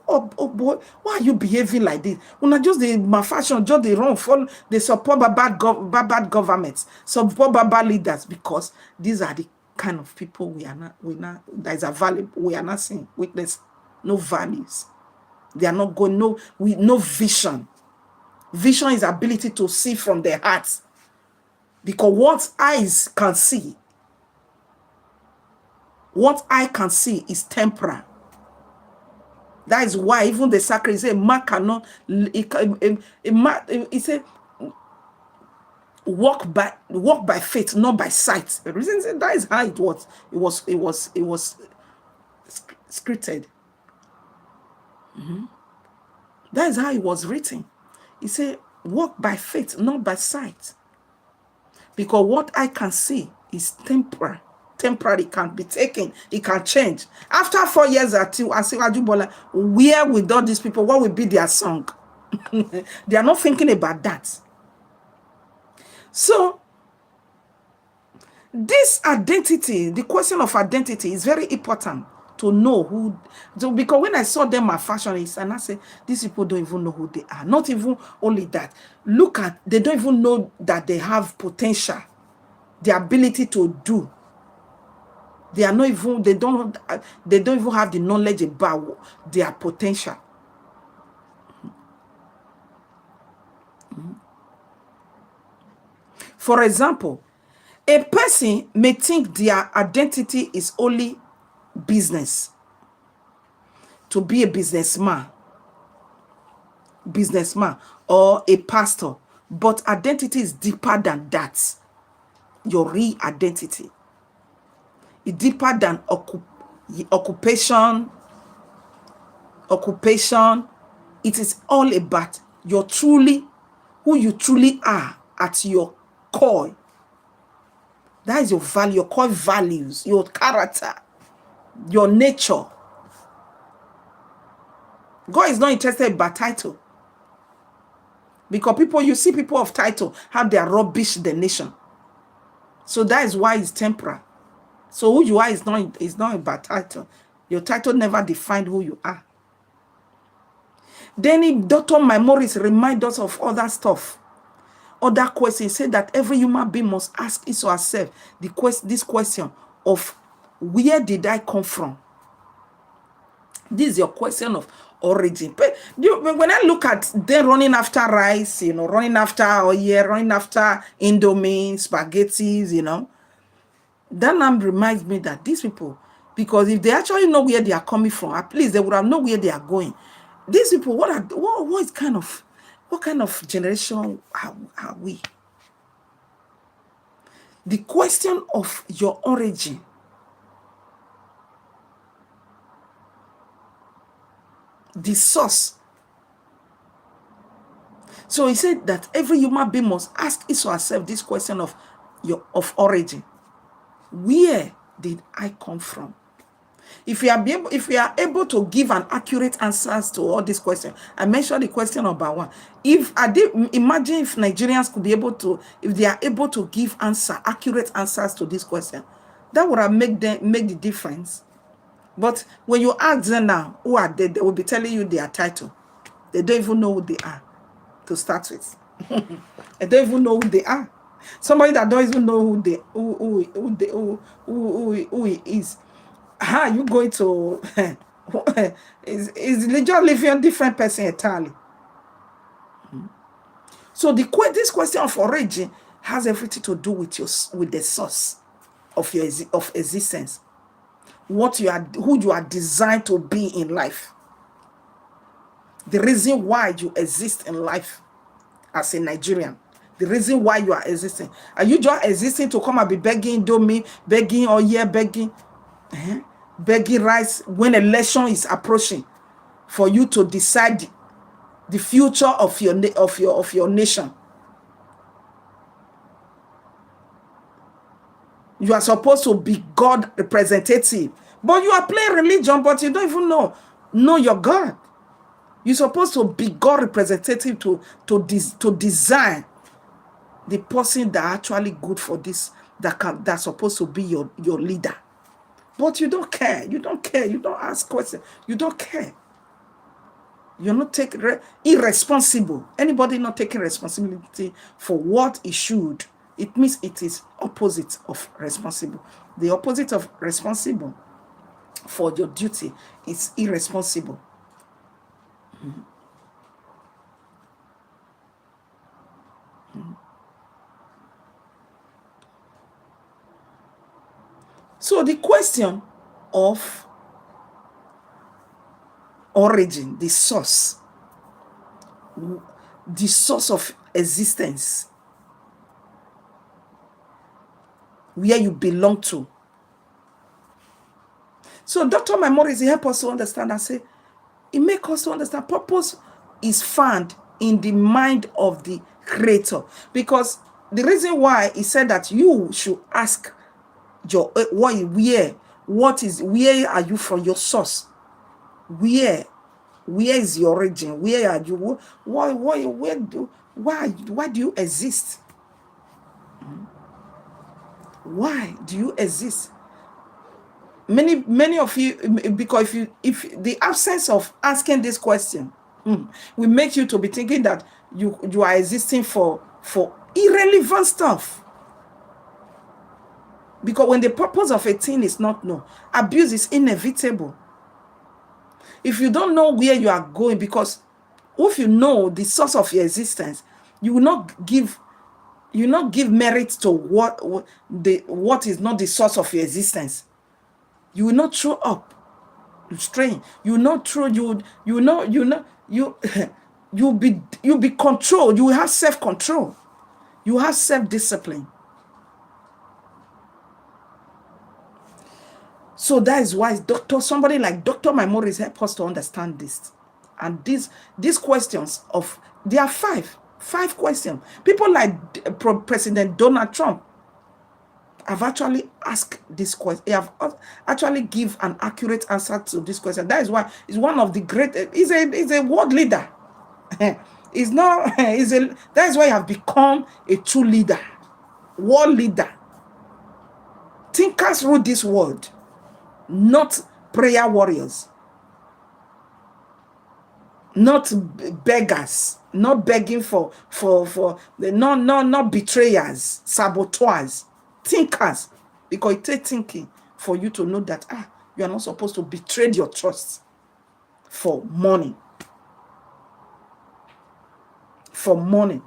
oh boy, why are you behaving like this? When just the malfunction, just the wrong, follow, they support bad governments, support bad leaders, because these are the kind of people we are not. There is a value we are not seeing. Witness, no values. They are not going. No vision. Vision is ability to see from their hearts. Because what eyes can see, what I can see is temporal. That is why even the sacred say, man cannot, he said, walk by faith, not by sight. The reason is that is how it was scripted. That is how it was written. He said, walk by faith, not by sight. Because what I can see is temporary. Temporary, can be taken, it can change. After 4 years or two, I say, Ajubola, where with all these people, what will be their song? They are not thinking about that. So, this identity, the question of identity is very important to know who. So because when I saw them my fashionist, and I say, these people don't even know who they are. Not even only that. Look at, they don't even know that they have potential, the ability to do. They are not even, they don't even have the knowledge about their potential. For example, a person may think their identity is only business, to be a businessman, or a pastor, but identity is deeper than that. Your real identity is deeper than occupation. It is all about who you truly are at your core. That is your value, your core values, your character, your nature. God is not interested in title. Because you see people of title have their rubbish the nation. So that is why it's temporal. So who you are is not about title. Your title never defined who you are. Then Dr. Maimonides reminds us of other stuff. Other questions. Say that every human being must ask his or herself this question of where did I come from? This is your question of origin. But when I look at them running after rice, running after oil, running after Indomie, spaghettis, that reminds me that these people, because if they actually know where they are coming from, at least they would have known where they are going. These people, what kind of generation are we? The question of your origin the source. So he said that every human being must ask his or herself this question of origin. Where did I come from? If we are able to give an accurate answers to all these questions, I mentioned the question number one. Imagine if Nigerians could be able to, if they are able to give accurate answers to this question, that would have made the difference. But when you ask them now, who are they will be telling you their title. They don't even know who they are to start with. They don't even know who they are. Somebody that don't even know who he is. How are you going to is just living a different person entirely? So this question of origin has everything to do with the source of your existence. Who you are designed to be in life. The reason why you exist in life as a Nigerian. The reason why you are existing. Are you just existing to come and be begging Indomie, begging oil, begging rice when election is approaching for you to decide the future of your nation? You are supposed to be God representative, but you are playing religion, but you don't even know your God. You're supposed to be God representative to design the person that actually good for this, that's supposed to be your leader. But you don't care. You don't care. You don't ask questions. You don't care. You're not taking irresponsible. Anybody not taking responsibility for what he should, it means it is opposite of responsible. The opposite of responsible for your duty is irresponsible. So the question of origin, the source of existence, where you belong to. So Dr. Maimonides help us to understand and say, it makes us to understand purpose is found in the mind of the creator. Because the reason why he said that you should ask where are you from, your source? Where is your origin? Where are you? Why do you exist? Why do you exist? Many of you, because if the absence of asking this question will make you to be thinking that you are existing for irrelevant stuff. Because when the purpose of a thing is not known, abuse is inevitable. If you don't know where you are going, because if you know the source of your existence, you will not You not give merit to what is not the source of your existence. You will not throw up. You strain. You not throw. You be controlled. You will have self-control. You have self-discipline. So that is why somebody like Dr. Maimonides help us to understand this. And these questions there are five questions. People like President Donald Trump have actually asked this question. They have actually give an accurate answer to this question. That is why he's one of the great. He's a world leader. He's not. That is why he have become a true leader, world leader. Thinkers rule this world, not prayer warriors, not beggars, not begging for not betrayers, saboteurs, thinkers. Because it takes thinking for you to know that you are not supposed to betray your trust for money. For money.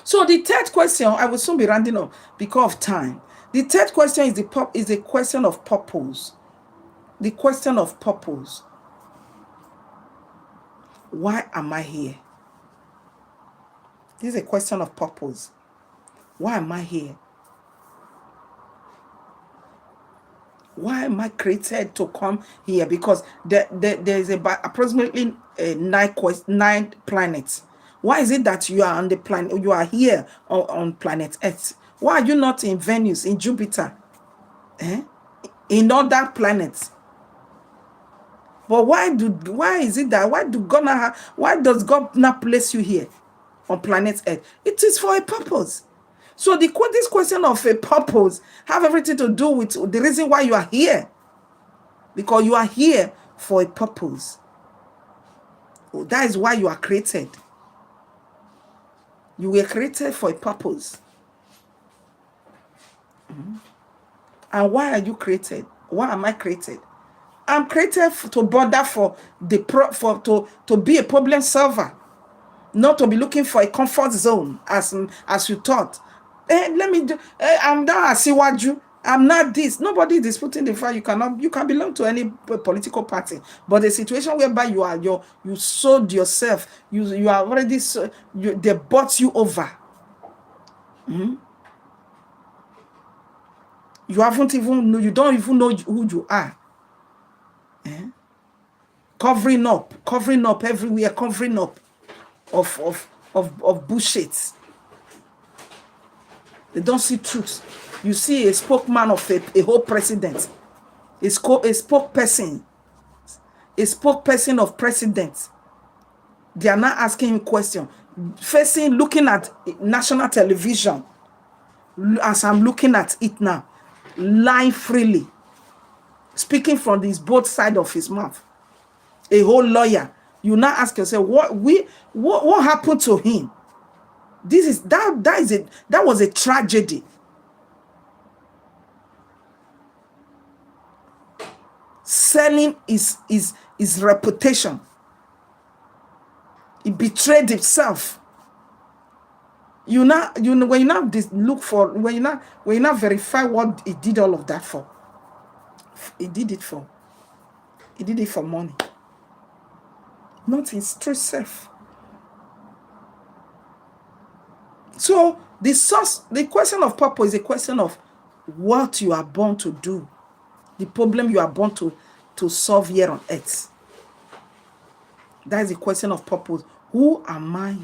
So the third question, I will soon be rounding up because of time. The third question is a question of purpose. The question of purpose. Why am I here? This is a question of purpose. Why am I here? Why am I created to come here? Because there is about approximately 9 planets. Why is it that you are on the planet? You are here on planet Earth. Why are you not in Venus, in Jupiter, in other planets? But why does God not place you here on planet Earth? It is for a purpose. So this question of a purpose have everything to do with the reason why you are here. Because you are here for a purpose. That is why you are created. You were created for a purpose. And why are you created? Why am I created? I'm created to bother to be a problem solver, not to be looking for a comfort zone as you thought. I'm not a Siwaju. I'm not this. Nobody is disputing the fact you can belong to any political party. But the situation whereby you sold yourself, you are already they bought you over. You don't even know who you are. Covering up everywhere, covering up of bullshit. They don't see truth. You see a spokesman of a whole president, a spokesperson of president. They are not asking him questions. Looking at national television, as I'm looking at it now, lying freely, speaking from both sides of his mouth. A whole lawyer. You now ask yourself, what happened to him? That was a tragedy. Selling his reputation. He betrayed himself. When you now verify what he did all of that for. He did it for money. Not his true self. So the question of purpose is a question of what you are born to do, the problem you are born to solve here on earth. That is the question of purpose. Who am I?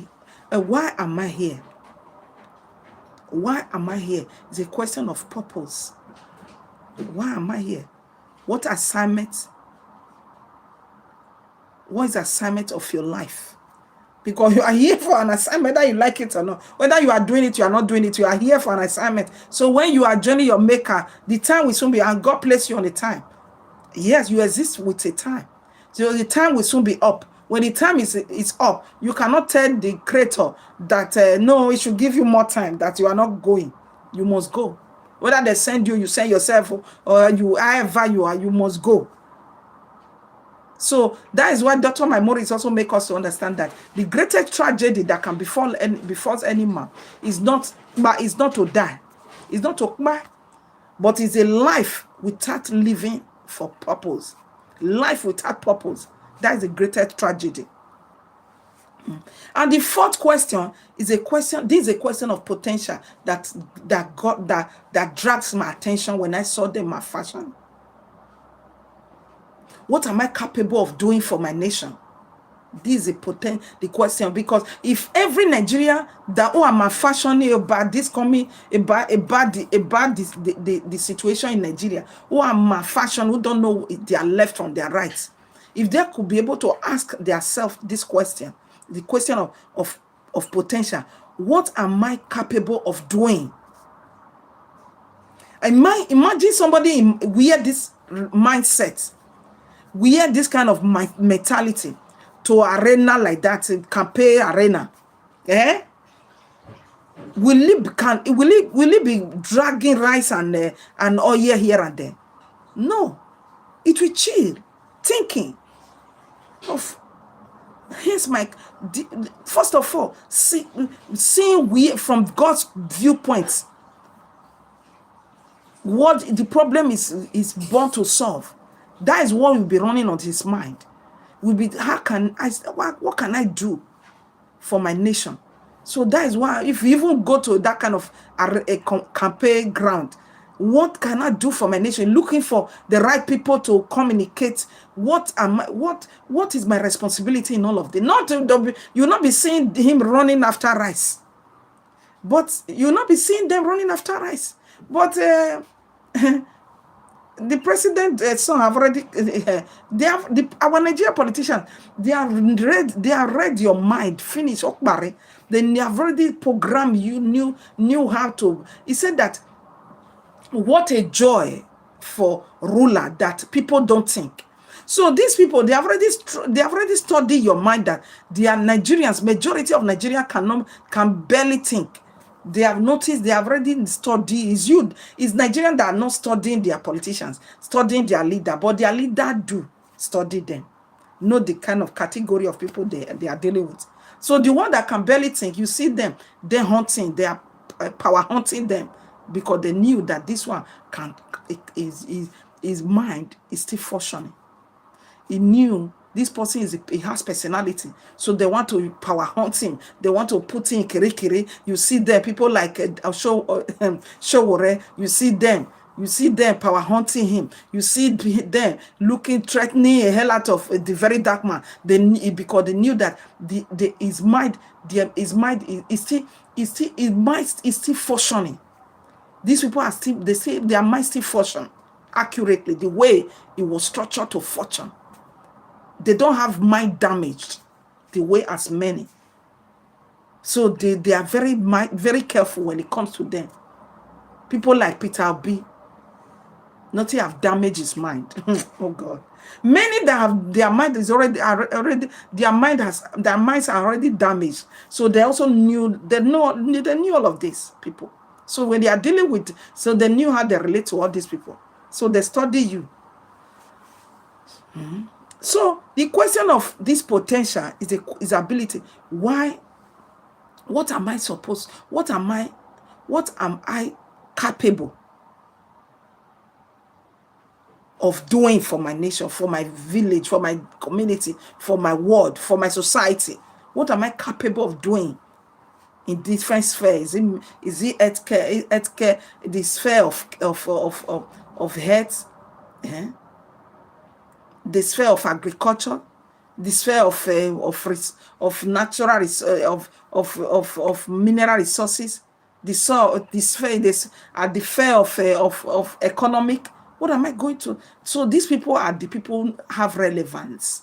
Why am I here? Why am I here? It's a question of purpose. Why am I here? What assignment? What is the assignment of your life? Because you are here for an assignment, whether you like it or not. Whether you are doing it, you are not doing it, you are here for an assignment. So when you are joining your maker, the time will soon be, and God placed you on the time. Yes, you exist with a time. So the time will soon be up. When the time is up, you cannot tell the creator that, no, it should give you more time, that you are not going. You must go. Whether they send you, you send yourself, or however you are, you must go. So that is why Dr. Maimori also make us to understand that the greatest tragedy that can befall any man is not to die, is not to die, but is a life without living for purpose. Life without purpose. That is the greatest tragedy. And the fourth question is a question. This is a question of potential that drags my attention when I saw them at fashion. What am I capable of doing for my nation? This is the question, because if every Nigerian that am fashioning about this coming about the situation in Nigeria, who am fashion, who don't know their left from their right, if they could be able to ask themselves this question, the question of potential, what am I capable of doing? Imagine somebody wear this mindset, wear this kind of mentality to arena like that, campaign arena. Will it be dragging rice and oil here and there? No, it will chill, thinking of. Here's my first of all, seeing we from God's viewpoint what the problem is born to solve. That is what will be running on his mind. Will be what can I do for my nation? So that is why if you even go to that kind of a campaign ground, what can I do for my nation? Looking for the right people to communicate. What is my responsibility in all of this? You'll not be seeing him running after rice, but you'll not be seeing them running after rice. But the president son have already our Nigerian politicians, they have read your mind, finish Okbare. Then they have already programmed you, knew how to. He said that what a joy for ruler that people don't think. So these people, they have already studied your mind, that they are Nigerians. Majority of Nigeria can barely think. They have noticed, they have already studied. It's Nigerians that are not studying their politicians, studying their leader, but their leader do study them, know the kind of category of people they are dealing with. So the one that can barely think, you see them, they're hunting, they are power hunting them, because they knew that this one his mind is still functioning. He knew this person he has personality, so they want to power hunt him. They want to put in kiri. You see there people like Showore. You see them power hunting him. You see them looking, threatening a hell out of the very dark man. Because they knew that his mind is still functioning. These people are still, they say their mind still function accurately, the way it was structured to function. They don't have mind damaged the way as many. So they are very careful when it comes to them. People like Peter Obi, nothing have damaged his mind. Oh God. Many that have their mind is already their minds are already damaged. So they also knew all of these people. So when they are dealing with, so they knew how they relate to all these people. So they study you. So the question of this potential is ability. Why? What am I capable of doing for my nation, for my village, for my community, for my world, for my society? What am I capable of doing in different spheres? Is it healthcare, the sphere of health, the sphere of agriculture, the sphere of natural of mineral resources, the sphere of economic. What am I going to? So these people are the people who have relevance.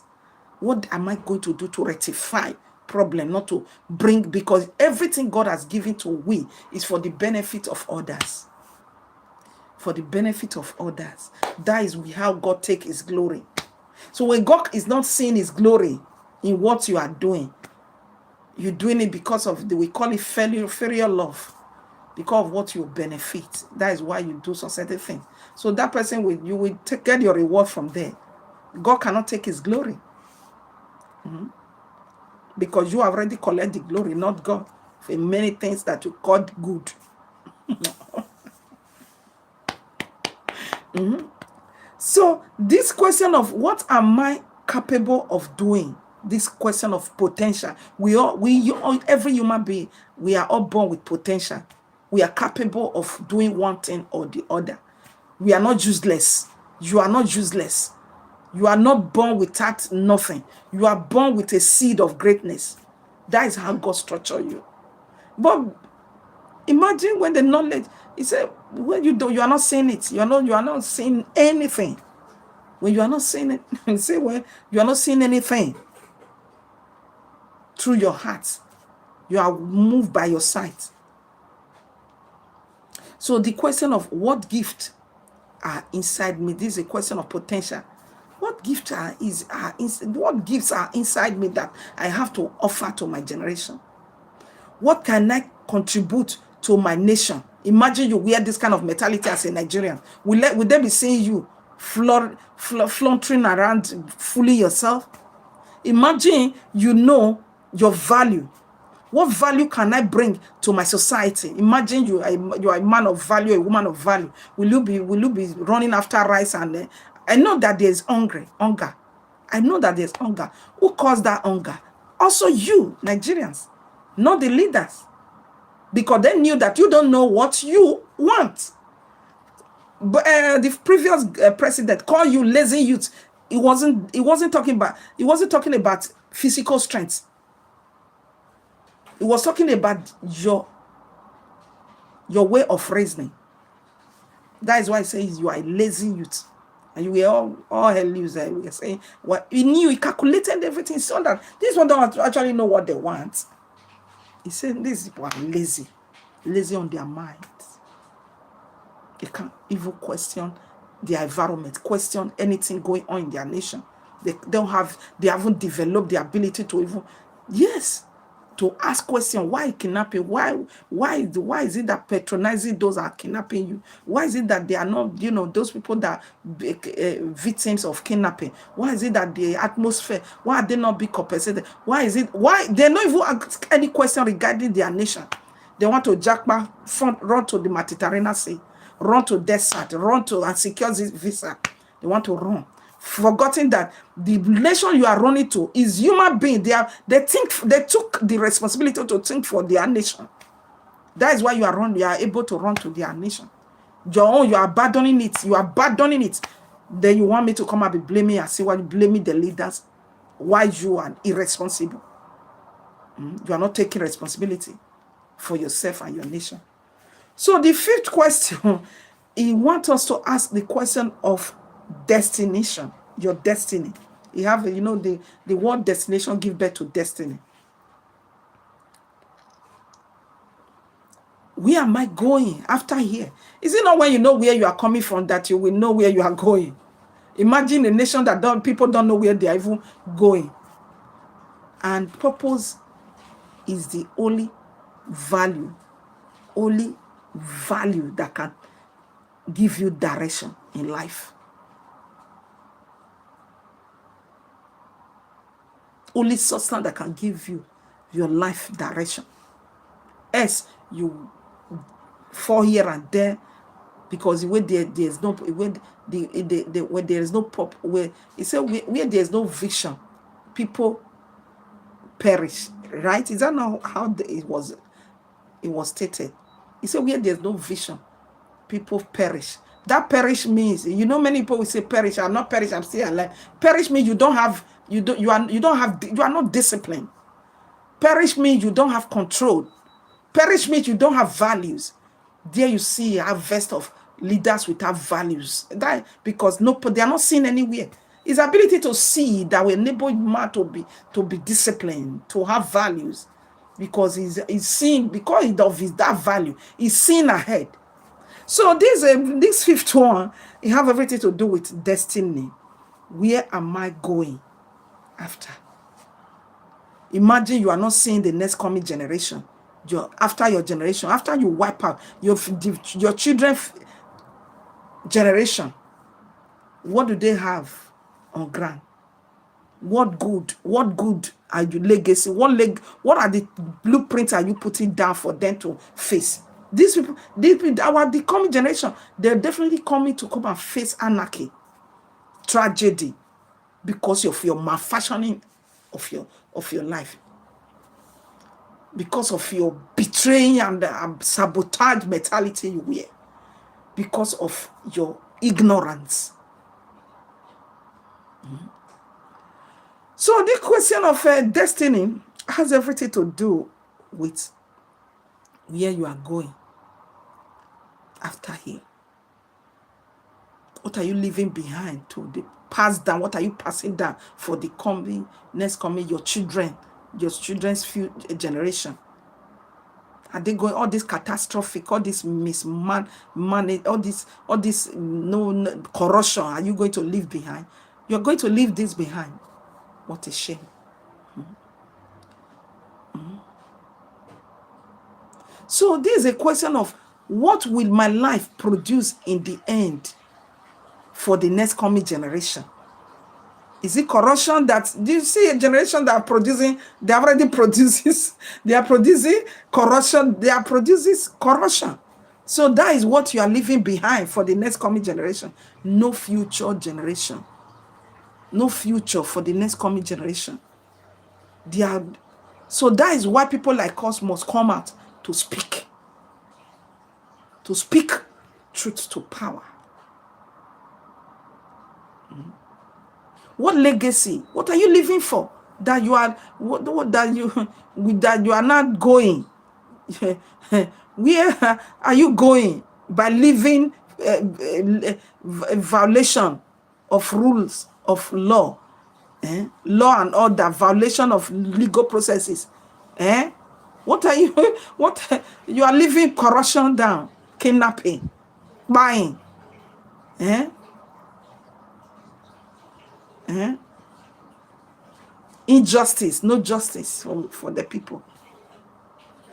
What am I going to do to rectify problem, not to bring, because everything God has given to we is for the benefit of others. For the benefit of others. That is how God takes his glory. So when God is not seeing his glory in what you are doing, you're doing it because of we call it filial love, because of what you benefit. That is why you do some certain thing. So that person you will get your reward from there. God cannot take his glory. Because you already collect the glory, not God, for many things that you called good. So this question of what am I capable of doing, this question of potential, every human being, we are all born with potential. We are capable of doing one thing or the other. We are not useless. You are not useless. You are not born without nothing. You are born with a seed of greatness. That is how God structured you. But imagine when the knowledge, he said, when you are not seeing it. You are not seeing anything. When you are not seeing it, you say, well, you are not seeing anything through your heart. You are moved by your sight. So the question of what gift are inside me, this is a question of potential. What gifts are inside me that I have to offer to my generation? What can I contribute to my nation? Imagine you wear this kind of mentality as a Nigerian. Will they be seeing you flaunting around, fooling yourself? Imagine you know your value. What value can I bring to my society? Imagine you are a man of value, a woman of value. Will you be running after rice and I know that there's hunger. I know that there's hunger. Who caused that hunger? Also you, Nigerians, not the leaders. Because they knew that you don't know what you want. But the previous president called you lazy youth. He wasn't talking about physical strength. He was talking about your way of reasoning. That is why he says you are a lazy youth. And you were all hell loser. We were saying, well, he knew, he calculated everything so that these one don't actually know what they want. He said these people are lazy on their minds. They can't even question their environment, question anything going on in their nation. They haven't developed the ability to even, to ask questions. Why kidnapping? Why is it that patronizing those are kidnapping you? Why is it that they are not, those people that victims of kidnapping? Why is it that the atmosphere, why are they not being compensated? Why they not even ask any question regarding their nation? They want to run to the Mediterranean Sea, run to desert, run to and secure this visa. They want to run, forgetting that the nation you are running to is human being. They took the responsibility to think for their nation. That is why you are able to run to their nation. Your own, you are abandoning it. Then you want me to come and be blaming and say why you blaming the leaders? Why you are irresponsible? You are not taking responsibility for yourself and your nation. So the fifth question, he wants us to ask the question of destination, your destiny. You have, the word destination give birth to destiny. Where am I going after here? Is it not when you know where you are coming from that you will know where you are going? Imagine a nation that people don't know where they are even going. And purpose is the only value that can give you direction in life. Only substance that can give you your life direction. Else you fall here and there, because where there is no pop, where he said where there is no vision, people perish. Right? Is that not how it was stated? He said where there is no vision, people perish. That perish means, many people will say perish. I'm not perish, I'm still alive. Perish means you are not disciplined. Perish means you don't have control. Perish means you don't have values. There you see a harvest of leaders without values. That because they are not seen anywhere. His ability to see that will enable man to be disciplined, to have values, because he's seen, because of that value, he's seen ahead. So this fifth one, it have everything to do with destiny. Where am I going after? Imagine you are not seeing the next coming generation. After your generation, after you wipe out your children's generation, what do they have on ground? What good are your legacy? What are the blueprints are you putting down for them to face? These people, the coming generation, they're definitely coming to come and face anarchy, tragedy, because of your malfunctioning of your life, because of your betraying and sabotage mentality you wear, because of your ignorance. So the question of destiny has everything to do with where you are going after here. What are you leaving behind to the pass down? What are you passing down for the next coming, your children's future generation? Are they going all this catastrophic, all this mismanaged, all this no corruption? Are you going to leave behind? You're going to leave this behind. What a shame. So this is a question of what will my life produce in the end for the next coming generation? Is it corruption that, do you see a generation that are producing, they already produces, they are producing corruption, they are producing corruption. So that is what you are leaving behind for the next coming generation. No future generation. No future for the next coming generation. So that is why people like us must come out to speak. To speak truth to power. What legacy? What are you living for? That you are that you are not going. Where are you going by living a violation of rules of law? Law and order, violation of legal processes. What are you? You are living corruption down, kidnapping, buying. Injustice, no justice for the people.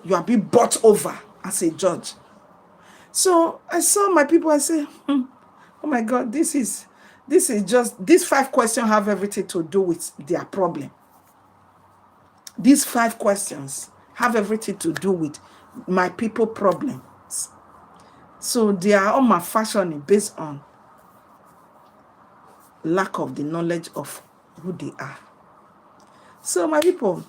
You are being bought over as a judge. So I saw my people, I say, oh my God, this is just, these 5 questions have everything to do with their problem. These 5 questions have everything to do with my people problems. So they are all malfunctioning based on lack of the knowledge of who they are. So my people,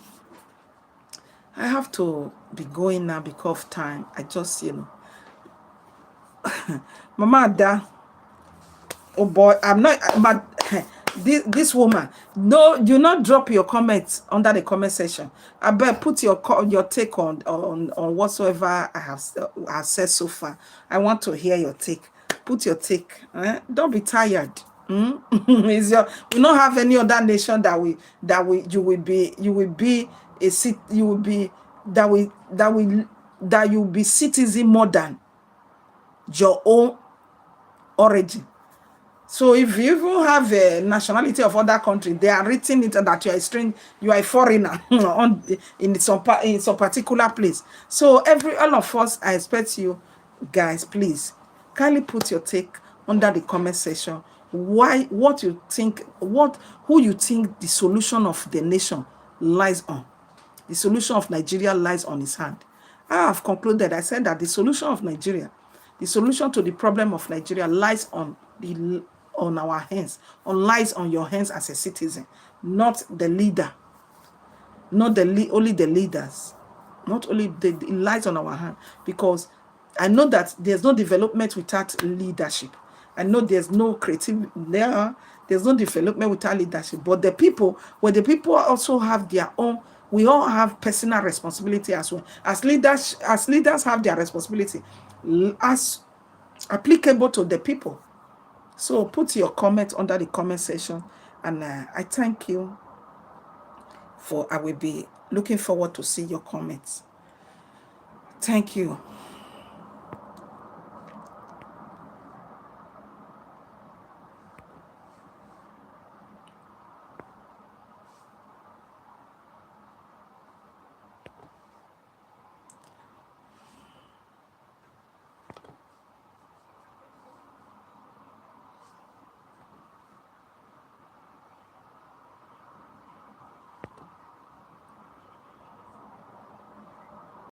I have to be going now because of time. I just, Mama Ada, oh boy, I'm not, this woman, no, do not drop your comments under the comment section. I better put your take on whatsoever I have said so far. I want to hear your take. Put your take. Don't be tired. We don't have any other nation you will be citizen more than your own origin. So if you even have a nationality of other country, they are written it that you are a stranger, you are a foreigner in some particular place. So all of us, I expect you guys, please kindly put your take under the comment section. What you think, who you think the solution of the nation lies on. The solution of Nigeria lies on his hand. I have concluded, I said that the solution of Nigeria, the solution to the problem of Nigeria lies on our hands, or lies on your hands as a citizen, not the leader, not only the leaders, not only it lies on our hand, because I know that there's no development without leadership. I know there's no creativity there's no development without leadership, but the people also have their own. We all have personal responsibility as well. As leaders have their responsibility as applicable to the people. So put your comment under the comment section, and I thank you I will be looking forward to see your comments. Thank you.